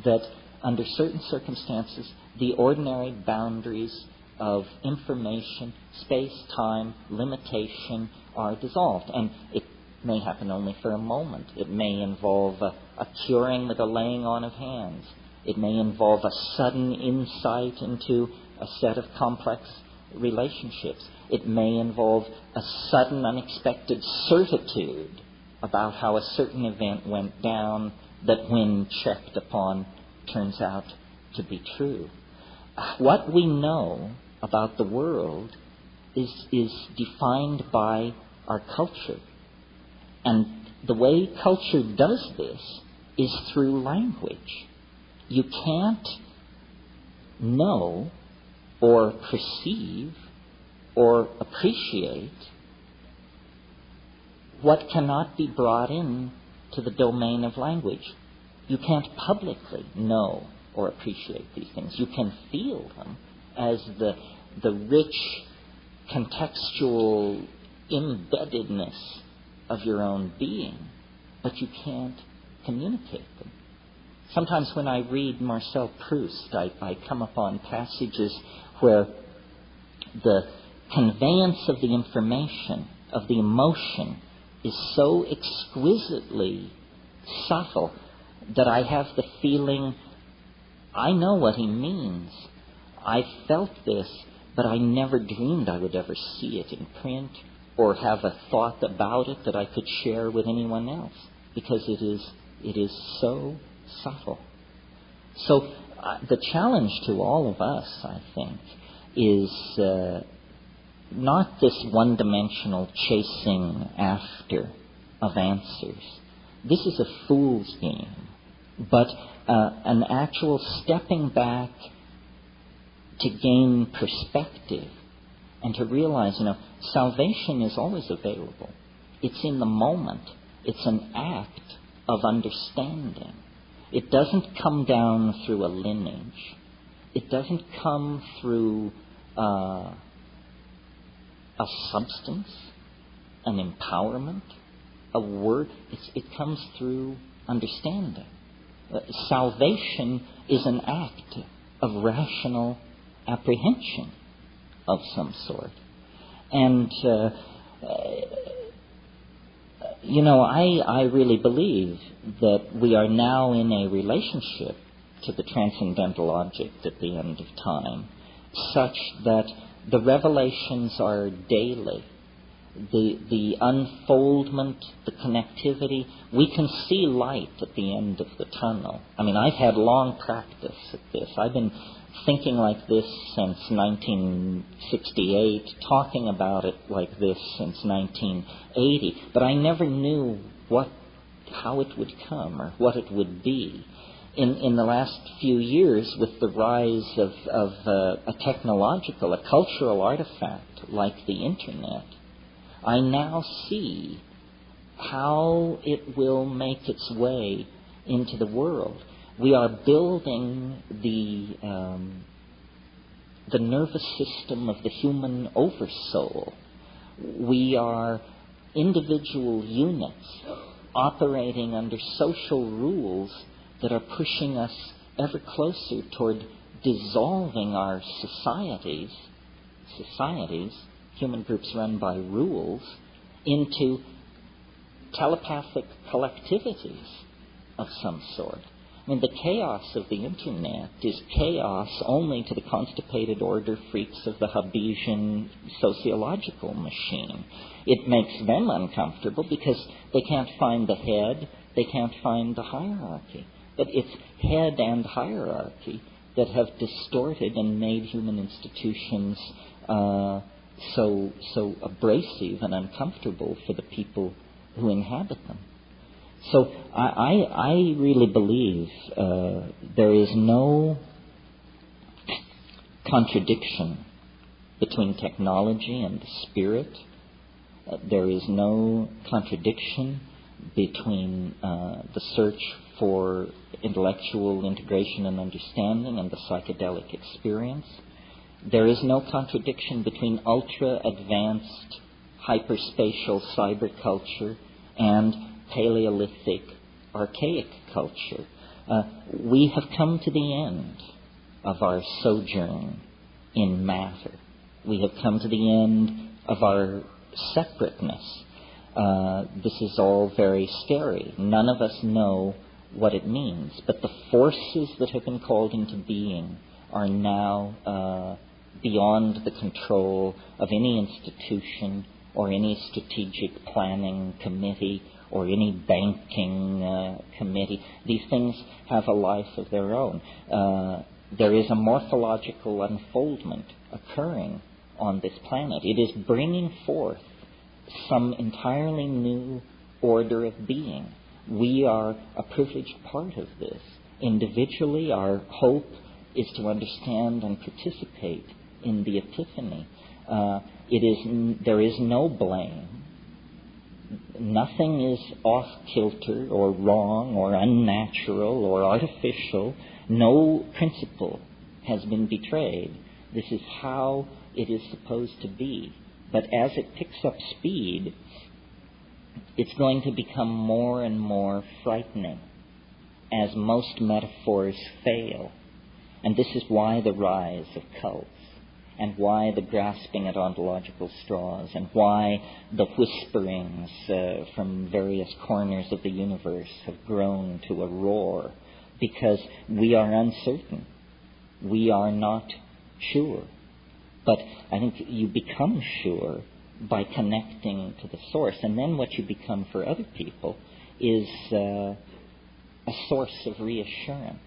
that under certain circumstances, the ordinary boundaries of information, space, time, limitation are dissolved. And it may happen only for a moment. It may involve a curing with a laying on of hands. It may involve a sudden insight into a set of complex relationships. It may involve a sudden, unexpected certitude about how a certain event went down that, when checked upon, turns out to be true. What we know about the world is defined by our culture. And the way culture does this is through language. You can't know or perceive or appreciate what cannot be brought in to the domain of language. You can't publicly know or appreciate these things. You can feel them as the rich contextual embeddedness of your own being, but you can't communicate them. Sometimes when I read Marcel Proust, I come upon passages where the conveyance of the information, of the emotion, is so exquisitely subtle that I have the feeling, I know what he means. I felt this, but I never dreamed I would ever see it in print or have a thought about it that I could share with anyone else, because it is so subtle. So the challenge to all of us, I think, is not this one-dimensional chasing after of answers. This is a fool's game, but an actual stepping back to gain perspective and to realize, salvation is always available. It's in the moment. It's an act of understanding. It doesn't come down through a lineage. It doesn't come through a substance, an empowerment, a word. It comes through understanding. Salvation is an act of rational apprehension of some sort. And, I really believe that we are now in a relationship to the transcendental object at the end of time, such that the revelations are daily. The unfoldment, the connectivity, we can see light at the end of the tunnel. I've had long practice at this. I've been thinking like this since 1968, talking about it like this since 1980, but I never knew how it would come or what it would be. In the last few years, with the rise of a technological, a cultural artifact like the Internet, I now see how it will make its way into the world. We are building the nervous system of the human oversoul. We are individual units operating under social rules that are pushing us ever closer toward dissolving our societies, human groups run by rules, into telepathic collectivities of some sort. The chaos of the Internet is chaos only to the constipated order freaks of the Hobbesian sociological machine. It makes them uncomfortable because they can't find the head, they can't find the hierarchy. But it's head and hierarchy that have distorted and made human institutions so abrasive and uncomfortable for the people who inhabit them. So I really believe there is no contradiction between technology and the spirit. There is no contradiction between the search for intellectual integration and understanding and the psychedelic experience. There is no contradiction between ultra-advanced hyperspatial cyberculture and Paleolithic archaic culture. We have come to the end of our sojourn in matter. We have come to the end of our separateness. This is all very scary. None of us know what it means, but the forces that have been called into being are now beyond the control of any institution or any strategic planning committee or any banking committee. These things have a life of their own. There is a morphological unfoldment occurring on this planet. It is bringing forth some entirely new order of being. We are a privileged part of this. Individually, our hope is to understand and participate in the epiphany. There is no blame Nothing is off-kilter or wrong or unnatural or artificial. No principle has been betrayed. This is how it is supposed to be. But as it picks up speed, it's going to become more and more frightening as most metaphors fail. And this is why the rise of cults, and why the grasping at ontological straws, and why the whisperings from various corners of the universe have grown to a roar, because we are uncertain. We are not sure. But I think you become sure by connecting to the source. And then what you become for other people is a source of reassurance.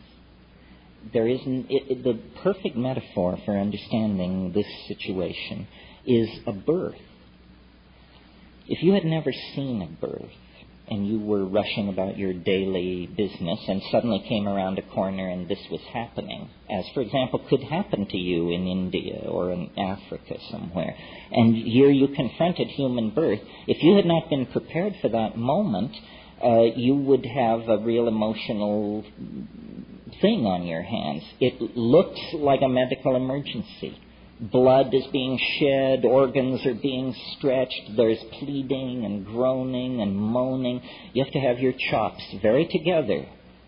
There isn't the perfect metaphor for understanding this situation is a birth. If you had never seen a birth and you were rushing about your daily business and suddenly came around a corner and this was happening, as, for example, could happen to you in India or in Africa somewhere, and here you confronted human birth, if you had not been prepared for that moment, you would have a real emotional thing on your hands. It looks like a medical emergency. Blood is being shed, organs are being stretched, there's pleading and groaning and moaning. You have to have your chops very together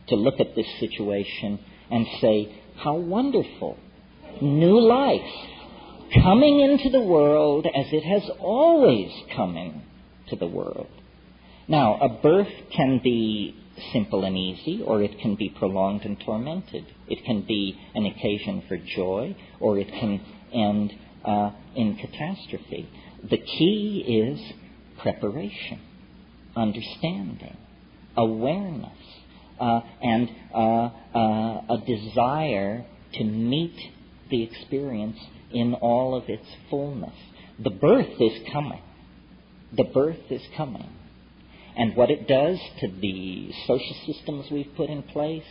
to look at this situation and say, how wonderful. New life coming into the world as it has always come into the world. Now, a birth can be simple and easy, or it can be prolonged and tormented. It can be an occasion for joy, or it can end in catastrophe. The key is preparation, understanding, awareness, and a desire to meet the experience in all of its fullness. The birth is coming. The birth is coming. And what it does to the social systems we've put in place,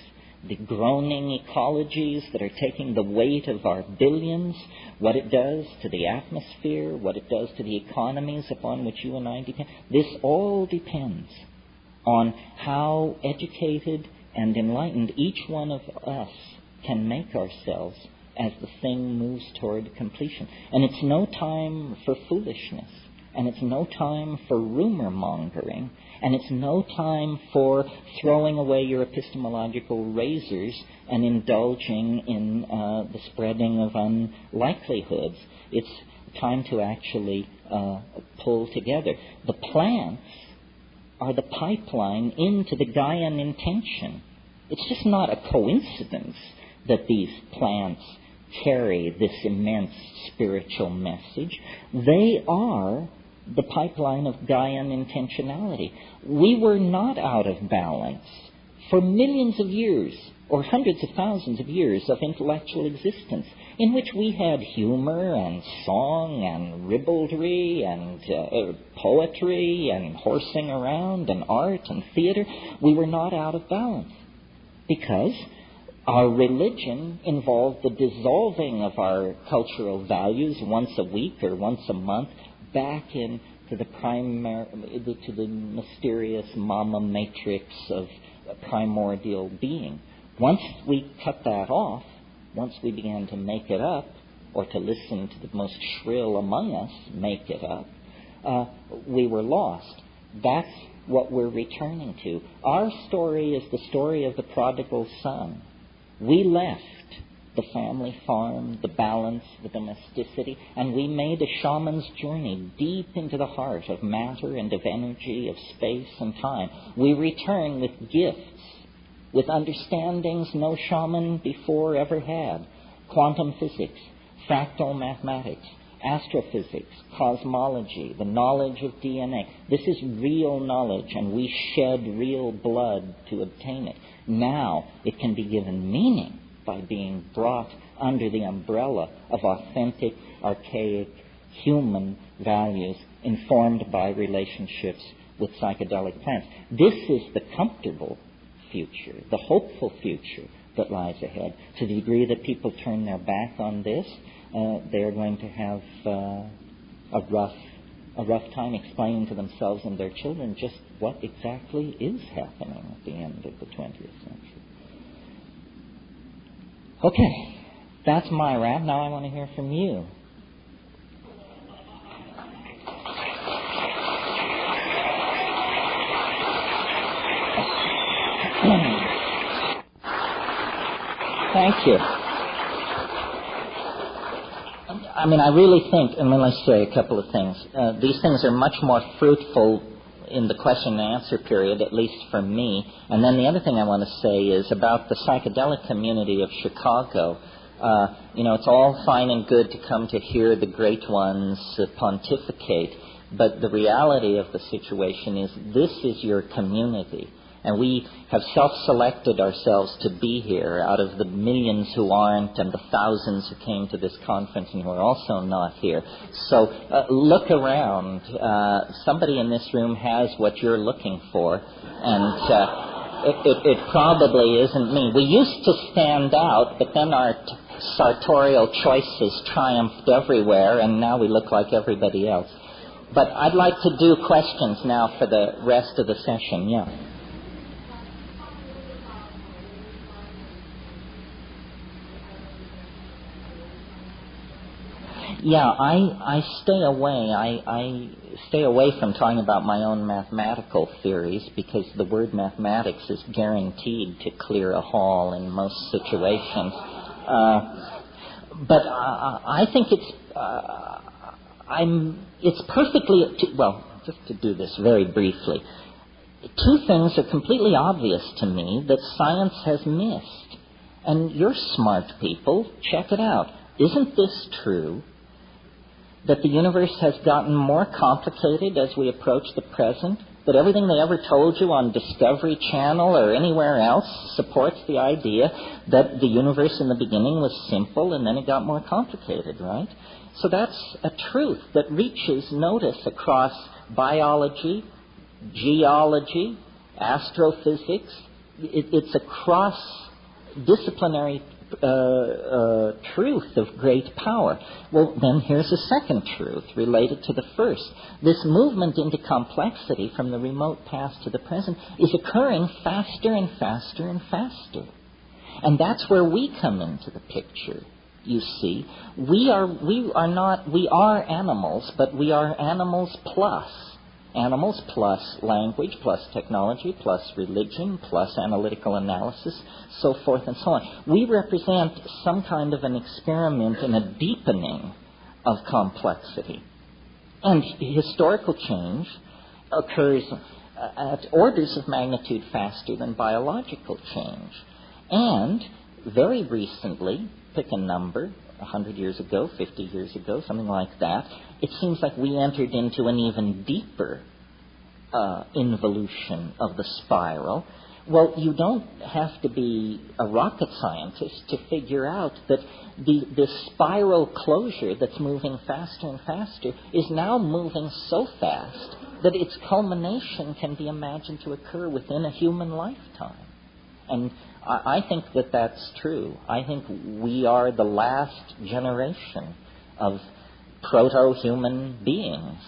the groaning ecologies that are taking the weight of our billions, what it does to the atmosphere, what it does to the economies upon which you and I depend, this all depends on how educated and enlightened each one of us can make ourselves as the thing moves toward completion. And it's no time for foolishness. And it's no time for rumor mongering, and it's no time for throwing away your epistemological razors and indulging in the spreading of unlikelihoods. It's time to actually pull together. The plants are the pipeline into the Gaian intention. It's just not a coincidence that these plants carry this immense spiritual message. They are the pipeline of Gaian intentionality. We were not out of balance for millions of years, or hundreds of thousands of years of intellectual existence, in which we had humor and song and ribaldry and poetry and horsing around and art and theater. We were not out of balance because our religion involved the dissolving of our cultural values once a week or once a month back into the mysterious mama matrix of primordial being. Once we cut that off, once we began to make it up, or to listen to the most shrill among us make it up, we were lost. That's what we're returning to. Our story is the story of the prodigal son. We left the family farm, the balance, the domesticity, and we made a shaman's journey deep into the heart of matter and of energy, of space and time. We return with gifts, with understandings no shaman before ever had. Quantum physics, fractal mathematics, astrophysics, cosmology, the knowledge of DNA. This is real knowledge, and we shed real blood to obtain it. Now it can be given meaning by being brought under the umbrella of authentic, archaic, human values informed by relationships with psychedelic plants. This is the comfortable future, the hopeful future that lies ahead. To the degree that people turn their back on this, they are going to have a rough a rough time explaining to themselves and their children just what exactly is happening at the end of the 20th century. Okay, that's my rant. Now I want to hear from you. Thank you. I mean, I really think, and let me say a couple of things. These things are much more fruitful in the question and answer period, at least for me. And then the other thing I want to say is about the psychedelic community of Chicago. It's all fine and good to come to hear the great ones pontificate, but the reality of the situation is this is your community. And we have self-selected ourselves to be here out of the millions who aren't and the thousands who came to this conference and who are also not here. So look around. Somebody in this room has what you're looking for, and it probably isn't me. We used to stand out, but then our sartorial choices triumphed everywhere, and now we look like everybody else. But I'd like to do questions now for the rest of the session. Yeah. Yeah, I stay away. I stay away from talking about my own mathematical theories because the word mathematics is guaranteed to clear a hall in most situations. But I think it's perfectly just to do this very briefly. Two things are completely obvious to me that science has missed, and you're smart people. Check it out. Isn't this true? That the universe has gotten more complicated as we approach the present, that everything they ever told you on Discovery Channel or anywhere else supports the idea that the universe in the beginning was simple and then it got more complicated, right? So that's a truth that reaches notice across biology, geology, astrophysics. It's a cross-disciplinary truth of great power. Well, then here's a second truth related to the first. This movement into complexity from the remote past to the present is occurring faster and faster and faster. And that's where we come into the picture. You see, we are animals, but we are animals plus. Animals plus language, plus technology, plus religion, plus analytical analysis, so forth and so on. We represent some kind of an experiment in a deepening of complexity. And historical change occurs at orders of magnitude faster than biological change. And very recently, pick a number, 100 years ago, 50 years ago, something like that, it seems like we entered into an even deeper involution of the spiral. Well, you don't have to be a rocket scientist to figure out that the spiral closure that's moving faster and faster is now moving so fast that its culmination can be imagined to occur within a human lifetime. And I think that that's true. I think we are the last generation of proto-human beings,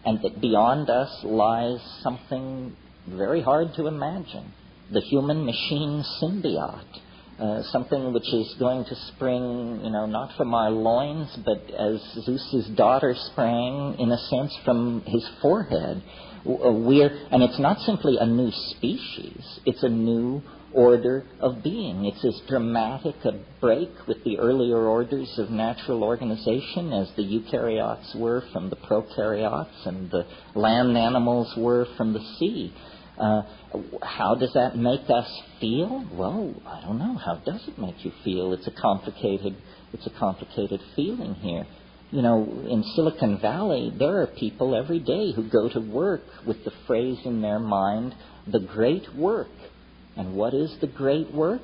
and that beyond us lies something very hard to imagine. The human-machine symbiote, something which is going to spring, not from our loins, but as Zeus's daughter sprang, in a sense, from his forehead. And it's not simply a new species, it's a new order of being. It's as dramatic a break with the earlier orders of natural organization as the eukaryotes were from the prokaryotes and the land animals were from the sea. How does that make us feel? Well, I don't know. How does it make you feel? It's a complicated feeling here. In Silicon Valley, there are people every day who go to work with the phrase in their mind, the great work. And what is the great work?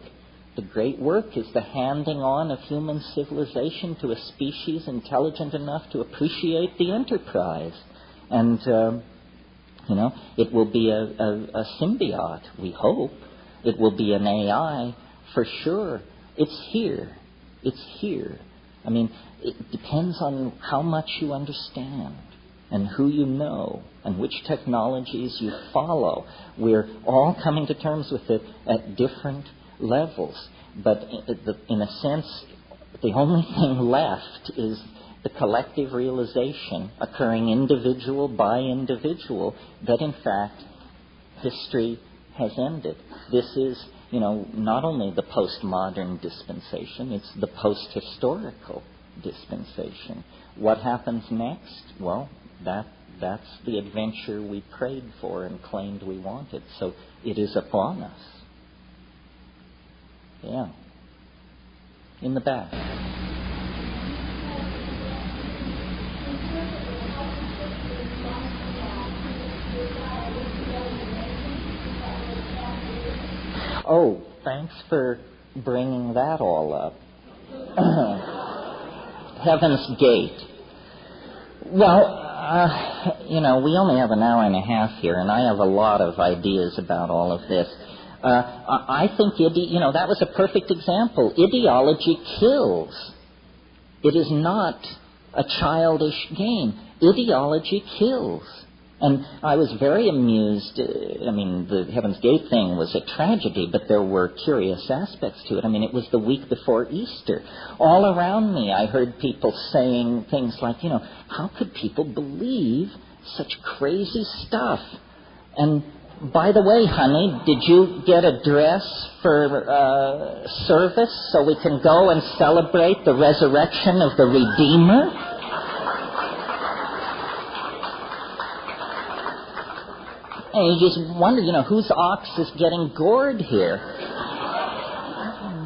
The great work is the handing on of human civilization to a species intelligent enough to appreciate the enterprise. And, it will be a symbiote, we hope. It will be an AI, for sure. It's here. It's here. I mean, it depends on how much you understand. and who you know and which technologies you follow. We're all coming to terms with it at different levels. But in a sense, the only thing left is the collective realization occurring individual by individual that, in fact, history has ended. This is, not only the postmodern dispensation, it's the post-historical dispensation. What happens next? Well, that's the adventure we prayed for and claimed we wanted. So it is upon us. Yeah. In the back. Oh, thanks for bringing that all up. Heaven's Gate. Well, we only have an hour and a half here, and I have a lot of ideas about all of this. I think, that was a perfect example. Ideology kills. It is not a childish game. Ideology kills. And I was very amused. The Heaven's Gate thing was a tragedy, but there were curious aspects to it. It was the week before Easter. All around me, I heard people saying things like, how could people believe such crazy stuff? And by the way, honey, did you get a dress for service so we can go and celebrate the resurrection of the Redeemer? And you just wonder, whose ox is getting gored here?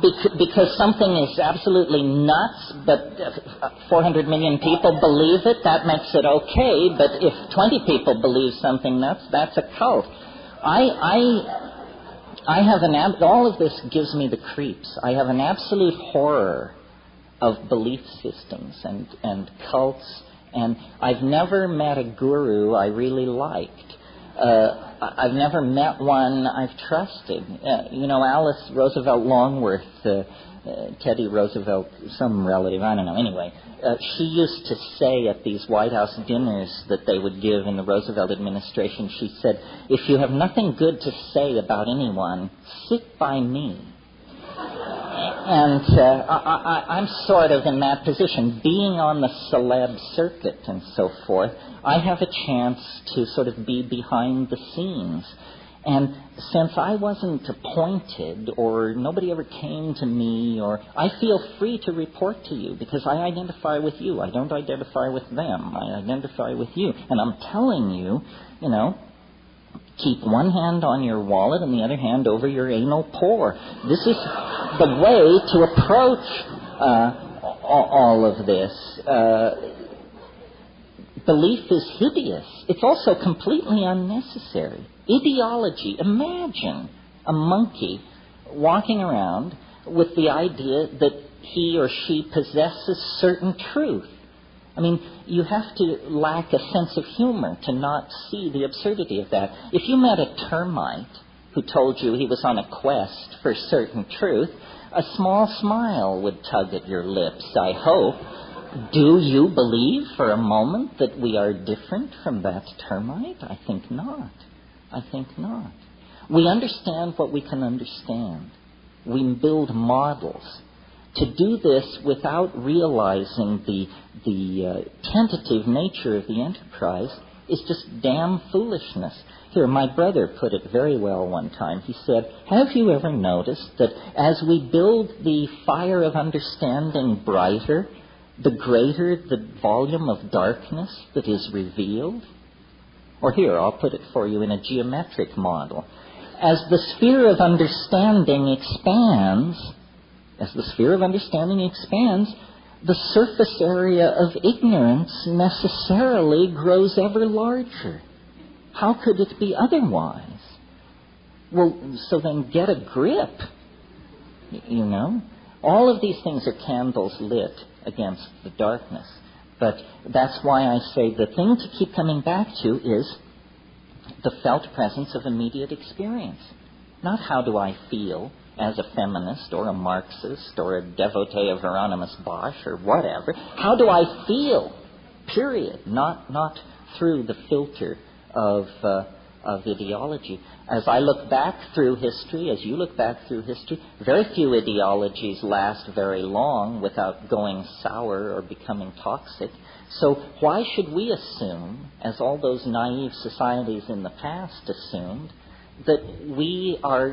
Because something is absolutely nuts, but 400 million people believe it, that makes it okay. But if 20 people believe something nuts, that's a cult. I have all of this gives me the creeps. I have an absolute horror of belief systems and cults, and I've never met a guru I really liked. I've never met one I've trusted. Alice Roosevelt Longworth, Teddy Roosevelt, some relative, I don't know. Anyway, she used to say at these White House dinners that they would give in the Roosevelt administration, she said, if you have nothing good to say about anyone, sit by me. And I'm sort of in that position. Being on the celeb circuit and so forth, I have a chance to sort of be behind the scenes. And since I wasn't appointed or nobody ever came to me, or I feel free to report to you because I identify with you. I don't identify with them. I identify with you. And I'm telling you, keep one hand on your wallet and the other hand over your anal pore. This is the way to approach all of this. Belief is hideous. It's also completely unnecessary. Ideology. Imagine a monkey walking around with the idea that he or she possesses certain truth. You have to lack a sense of humor to not see the absurdity of that. If you met a termite who told you he was on a quest for certain truth, a small smile would tug at your lips, I hope. Do you believe for a moment that we are different from that termite? I think not. I think not. We understand what we can understand. We build models. To do this without realizing the tentative nature of the enterprise is just damn foolishness. Here, my brother put it very well one time. He said, have you ever noticed that as we build the fire of understanding brighter, the greater the volume of darkness that is revealed? Or here, I'll put it for you in a geometric model. As the sphere of understanding expands, the surface area of ignorance necessarily grows ever larger. How could it be otherwise? Well, so then get a grip, All of these things are candles lit against the darkness. But that's why I say the thing to keep coming back to is the felt presence of immediate experience. Not how do I feel as a feminist or a Marxist or a devotee of Hieronymus Bosch or whatever. How do I feel? Period. Not through the filter of ideology. As I look back through history, as you look back through history, very few ideologies last very long without going sour or becoming toxic. So why should we assume, as all those naive societies in the past assumed, that we are,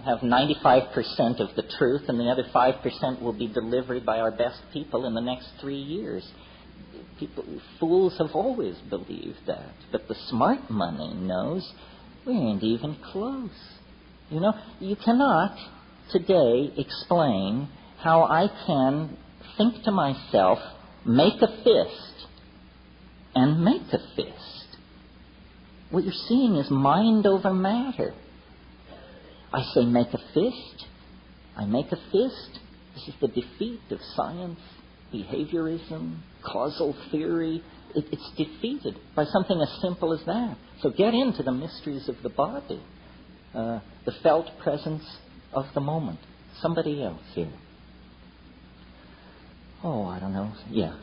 have 95% of the truth and the other 5% will be delivered by our best people in the next 3 years? Fools have always believed that. But the smart money knows we ain't even close. You cannot today explain how I can think to myself, make a fist, and make a fist. What you're seeing is mind over matter. I say make a fist. I make a fist. This is the defeat of science, behaviorism, causal theory. It's defeated by something as simple as that. So get into the mysteries of the body, the felt presence of the moment. Somebody else here. Oh, I don't know. Yeah.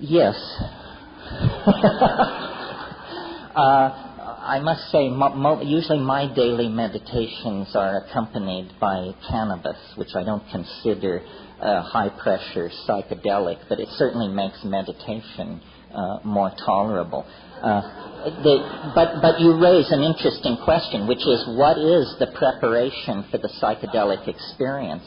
Yes. I must say, usually my daily meditations are accompanied by cannabis, which I don't consider high-pressure psychedelic, but it certainly makes meditation more tolerable. But you raise an interesting question, which is, what is the preparation for the psychedelic experience?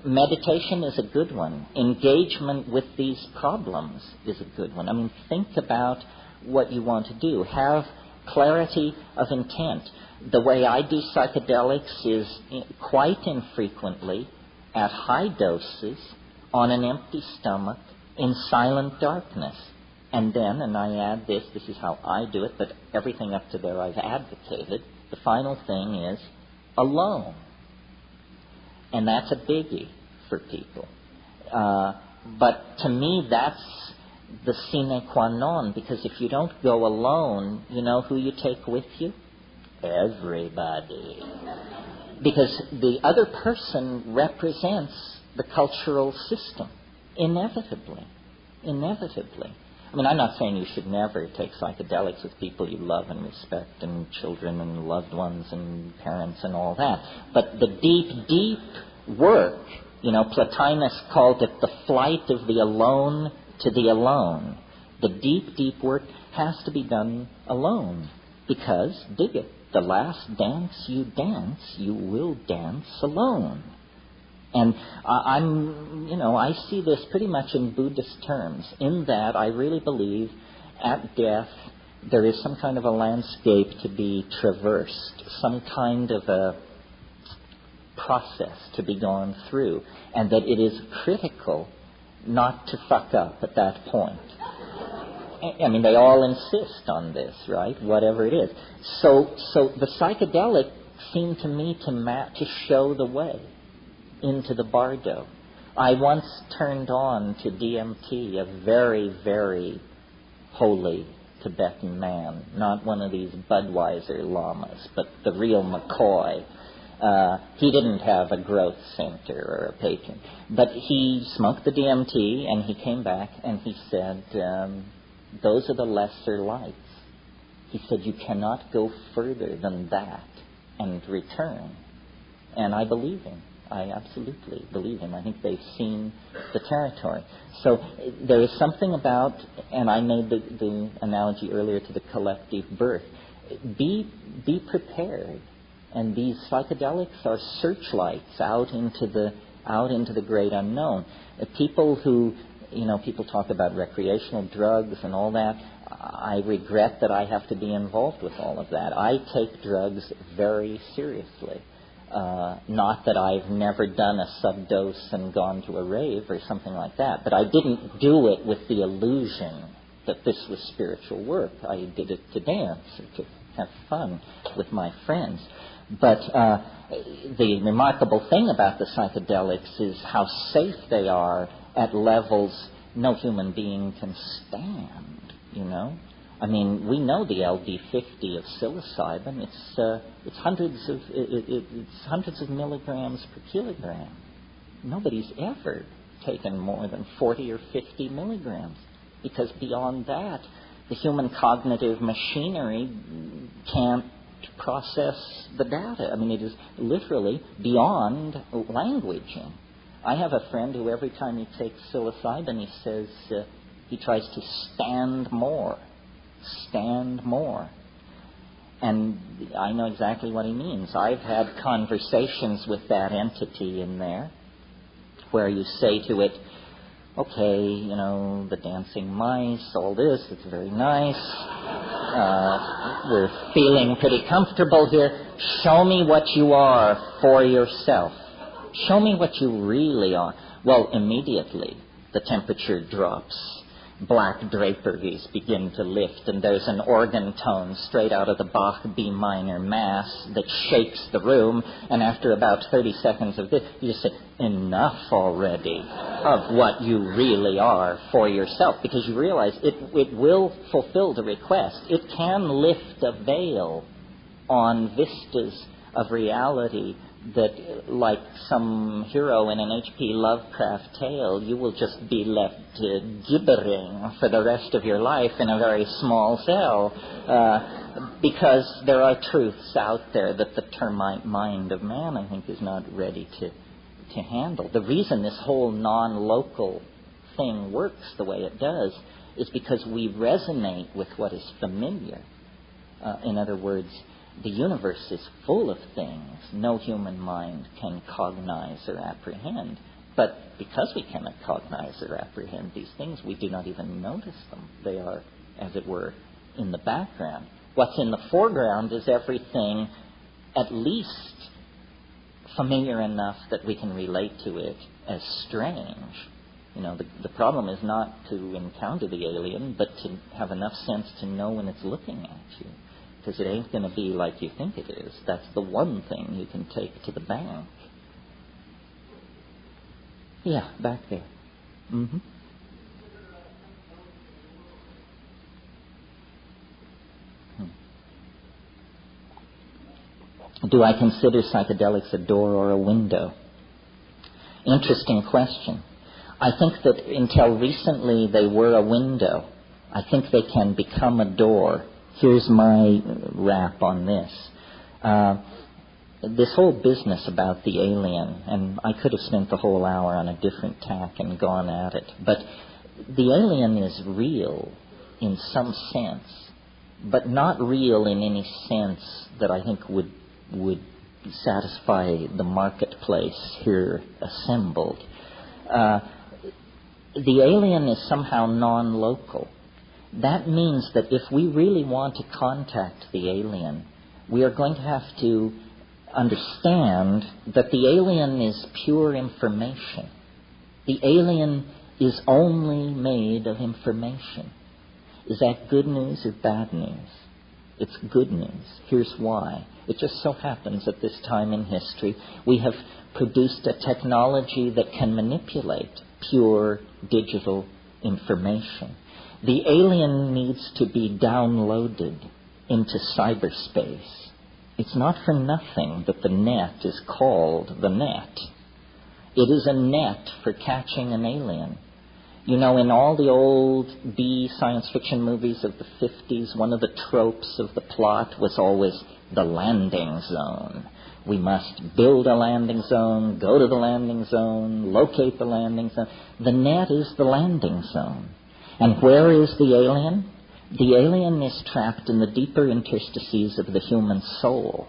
Meditation is a good one. Engagement with these problems is a good one. I mean, think about what you want to do. Have clarity of intent. The way I do psychedelics is quite infrequently at high doses on an empty stomach in silent darkness. And then, and I add this is how I do it, but everything up to there I've advocated, the final thing is alone. And that's a biggie for people. But to me, that's the sine qua non, because if you don't go alone, you know who you take with you? Everybody. Because the other person represents the cultural system, inevitably. I mean, I'm not saying you should never take psychedelics with people you love and respect, and children and loved ones and parents and all that. But the deep, deep work, Plotinus called it the flight of the alone to the alone. The deep, deep work has to be done alone. Because, dig it, the last dance you will dance alone. And I see this pretty much in Buddhist terms, in that I really believe at death there is some kind of a landscape to be traversed, some kind of a process to be gone through, and that it is critical not to fuck up at that point. I mean, they all insist on this, right? Whatever it is. So the psychedelic seemed to me to show the way into the bardo. I once turned on to DMT, a very, very holy Tibetan man, not one of these Budweiser lamas, but the real McCoy. He didn't have a growth center or a patron, but he smoked the DMT and he came back and he said, those are the lesser lights. He said, you cannot go further than that and return. And I believe him. I absolutely believe him. I think they've seen the territory. So there is something about, and I made the analogy earlier to the collective birth. Be prepared. And these psychedelics are searchlights out into the great unknown. People who, people talk about recreational drugs and all that. I regret that I have to be involved with all of that. I take drugs very seriously. Not that I've never done a subdose and gone to a rave or something like that, but I didn't do it with the illusion that this was spiritual work. I did it to dance or to have fun with my friends. But the remarkable thing about the psychedelics is how safe they are at levels no human being can stand. you know. I mean, we know the LD50 of psilocybin. It's hundreds of milligrams per kilogram. Nobody's ever taken more than 40 or 50 milligrams, because beyond that, the human cognitive machinery can't process the data. I mean, it is literally beyond languaging. I have a friend who every time he takes psilocybin, he says he tries to stand more. And I know exactly what he means. I've had conversations with that entity in there where you say to it, okay, you know, the dancing mice, all this, it's very nice. We're feeling pretty comfortable here. Show me what you are for yourself. Show me what you really are. Well, immediately the temperature drops. Black draperies begin to lift, and there's an organ tone straight out of the Bach B minor Mass that shakes the room, and after about 30 seconds of this, you just say, enough already of what you really are for yourself, because you realize it will fulfill the request. It can lift a veil on vistas of reality that, like some hero in an H.P. Lovecraft tale, you will just be left gibbering for the rest of your life in a very small cell, because there are truths out there that the termite mind of man, I think, is not ready to handle. The reason this whole non-local thing works the way it does is because we resonate with what is familiar. In other words, the universe is full of things no human mind can cognize or apprehend. But because we cannot cognize or apprehend these things, we do not even notice them. They are, as it were, in the background. What's in the foreground is everything at least familiar enough that we can relate to it as strange. You know, the problem is not to encounter the alien, but to have enough sense to know when it's looking at you. Because it ain't going to be like you think it is. That's the one thing you can take to the bank. Yeah, back there. Mm-hmm. Do I consider psychedelics a door or a window? Interesting question. I think that until recently they were a window. I think they can become a door. Here's my wrap on this. This whole business about the alien, and I could have spent the whole hour on a different tack and gone at it, but the alien is real in some sense, but not real in any sense that I think would satisfy the marketplace here assembled. The alien is somehow non-local. That means that if we really want to contact the alien, we are going to have to understand that the alien is pure information. The alien is only made of information. Is that good news or bad news? It's good news. Here's why. It just so happens at this time in history we have produced a technology that can manipulate pure digital information. The alien needs to be downloaded into cyberspace. It's not for nothing that the net is called the net. It is a net for catching an alien. You know, in all the old B science fiction movies of the 50s, one of the tropes of the plot was always the landing zone. We must build a landing zone, go to the landing zone, locate the landing zone. The net is the landing zone. And where is the alien? The alien is trapped in the deeper interstices of the human soul,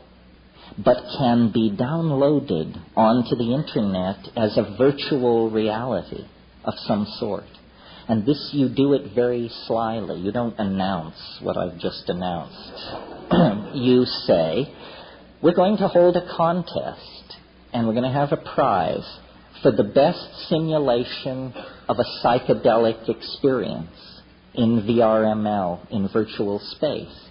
but can be downloaded onto the internet as a virtual reality of some sort. And this, you do it very slyly. You don't announce what I've just announced. You say, we're going to hold a contest, and we're going to have a prize for the best simulation of a psychedelic experience in VRML, in virtual space.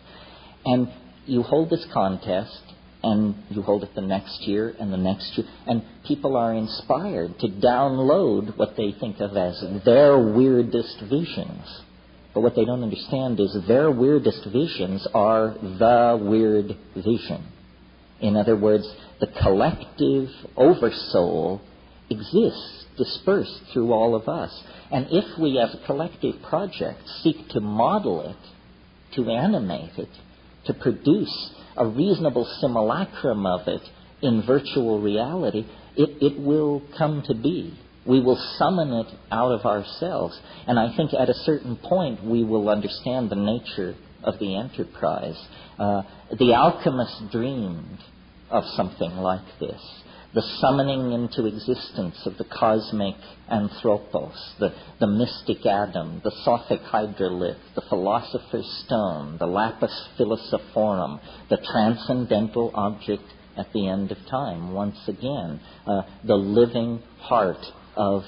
And you hold this contest, and you hold it the next year and the next year, and people are inspired to download what they think of as their weirdest visions But what they don't understand is their weirdest visions are the weird vision. In other words, the collective oversoul exists dispersed through all of us. And if we as a collective project seek to model it, to animate it, to produce a reasonable simulacrum of it in virtual reality, it will come to be. We will summon it out of ourselves. And I think at a certain point we will understand the nature of the enterprise. The alchemist dreamed of something like this. The summoning into existence of the cosmic anthropos, the mystic atom, the Sophic hydrolith, the philosopher's stone, the lapis philosophorum, the transcendental object at the end of time, once again, the living heart of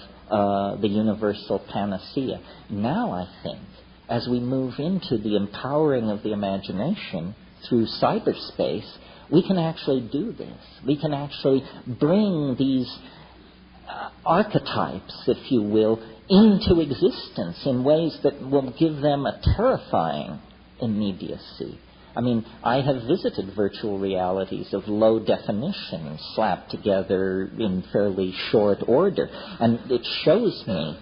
the universal panacea. Now, I think, as we move into the empowering of the imagination through cyberspace, we can actually do this. We can actually bring these archetypes, if you will, into existence in ways that will give them a terrifying immediacy. I mean, I have visited virtual realities of low definition slapped together in fairly short order, and it shows me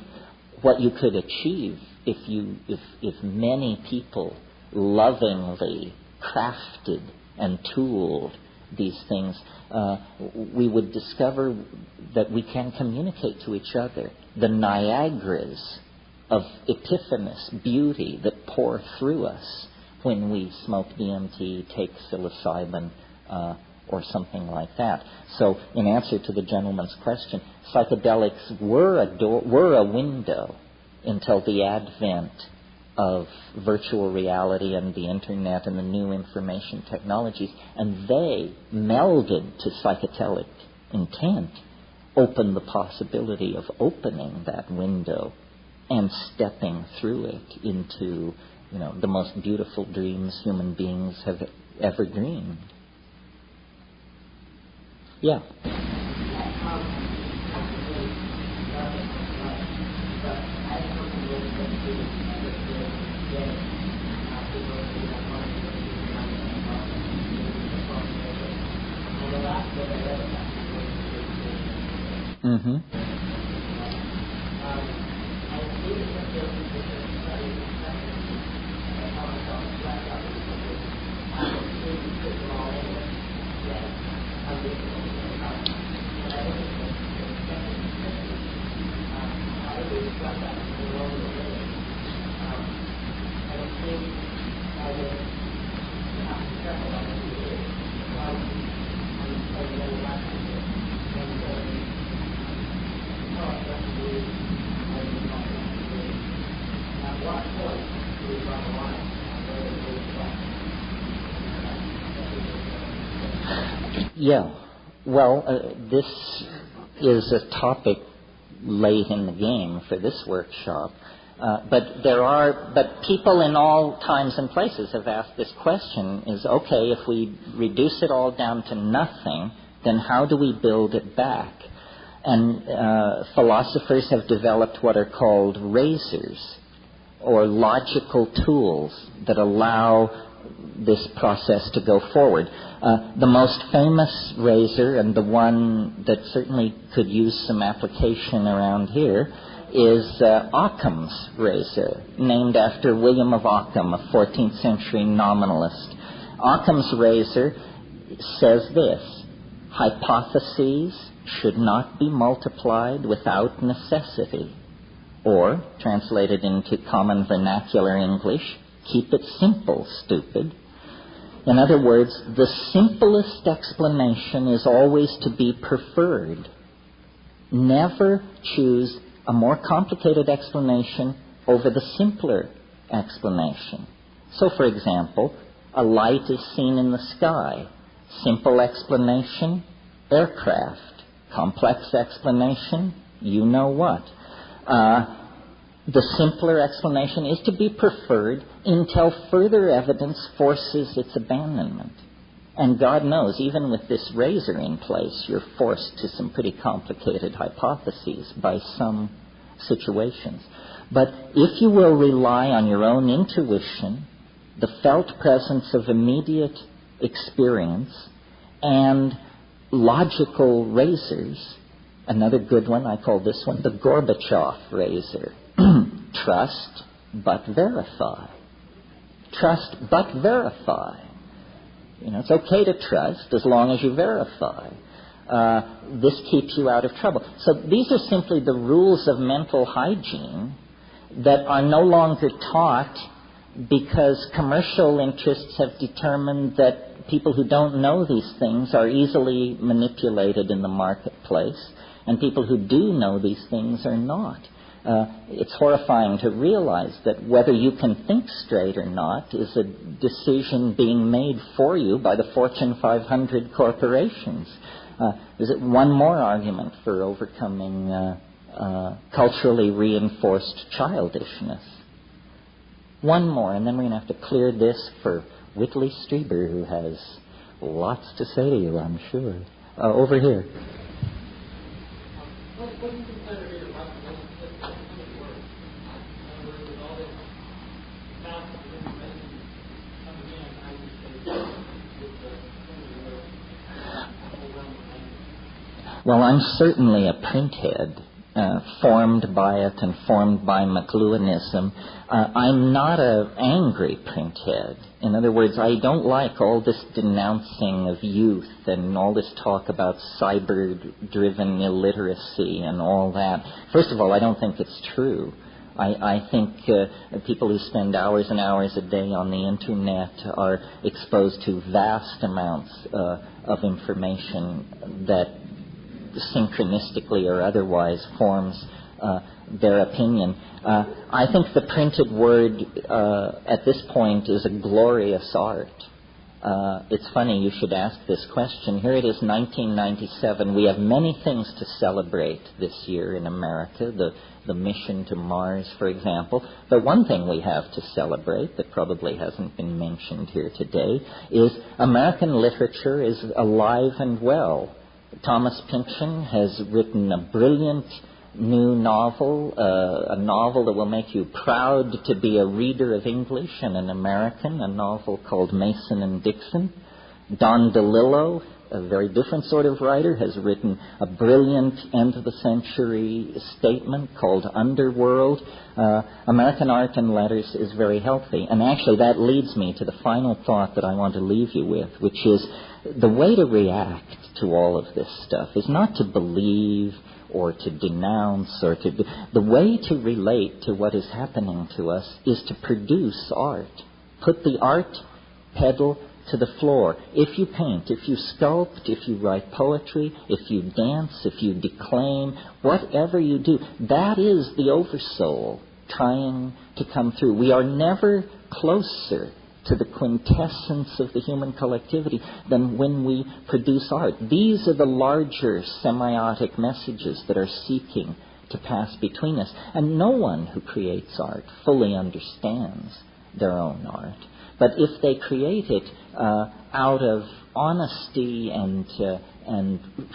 what you could achieve if many people lovingly crafted and tooled these things. We would discover that we can communicate to each other. The Niagaras of epiphanous beauty that pour through us when we smoke DMT, take psilocybin, or something like that. So, in answer to the gentleman's question, psychedelics were a window until the advent of virtual reality and the internet and the new information technologies, and they, melded to psychedelic intent, opened the possibility of opening that window and stepping through it into, the most beautiful dreams human beings have ever dreamed. Yeah. Mm-hmm. Yeah. Well, this is a topic late in the game for this workshop. But people in all times and places have asked this question, is, okay, if we reduce it all down to nothing, then how do we build it back? And philosophers have developed what are called razors, or logical tools that allow this process to go forward. The most famous razor, and the one that certainly could use some application around here, is Occam's razor, named after William of Occam, a 14th century nominalist. Occam's razor says this: hypotheses should not be multiplied without necessity. Or, translated into common vernacular English, keep it simple, stupid. In other words, the simplest explanation is always to be preferred. Never choose a more complicated explanation over the simpler explanation. So, for example, a light is seen in the sky. Simple explanation, aircraft. Complex explanation, you know what. The simpler explanation is to be preferred until further evidence forces its abandonment. And God knows, even with this razor in place, you're forced to some pretty complicated hypotheses by some situations. But if you will rely on your own intuition, the felt presence of immediate experience, and logical razors, another good one, I call this one the Gorbachev razor. Trust but verify. Trust but verify. It's okay to trust as long as you verify. This keeps you out of trouble. So these are simply the rules of mental hygiene that are no longer taught because commercial interests have determined that people who don't know these things are easily manipulated in the marketplace, and people who do know these things are not. It's horrifying to realize that whether you can think straight or not is a decision being made for you by the Fortune 500 corporations. Is it one more argument for overcoming culturally reinforced childishness? One more, and then we're going to have to clear this for Whitley Strieber, who has lots to say to you, I'm sure. Over here. Well, I'm certainly a printhead, formed by it and formed by McLuhanism. I'm not an angry printhead. In other words, I don't like all this denouncing of youth and all this talk about cyber-driven illiteracy and all that. First of all, I don't think it's true. I think people who spend hours and hours a day on the Internet are exposed to vast amounts of information that synchronistically or otherwise forms their opinion. I think the printed word at this point is a glorious art. It's funny you should ask this question. Here it is, 1997. We have many things to celebrate this year in America, the mission to Mars, for example. But one thing we have to celebrate that probably hasn't been mentioned here today is American literature is alive and well. Thomas Pynchon has written a brilliant new novel, a novel that will make you proud to be a reader of English and an American, a novel called Mason and Dixon. Don DeLillo, a very different sort of writer, has written a brilliant end-of-the-century statement called Underworld. American art and letters is very healthy. And actually that leads me to the final thought that I want to leave you with, which is the way to react to all of this stuff is not to believe or to denounce or to... The way to relate to what is happening to us is to produce art. Put the art pedal to the floor. If you paint, if you sculpt, if you write poetry, if you dance, if you declaim, whatever you do, that is the oversoul trying to come through. We are never closer to the quintessence of the human collectivity than when we produce art. These are the larger semiotic messages that are seeking to pass between us. And no one who creates art fully understands their own art. But if they create it out of honesty and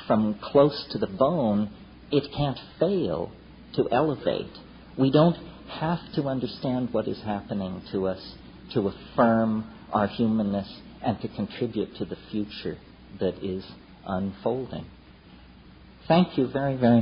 from close to the bone, it can't fail to elevate. We don't have to understand what is happening to us to affirm our humanness and to contribute to the future that is unfolding. Thank you very, very much.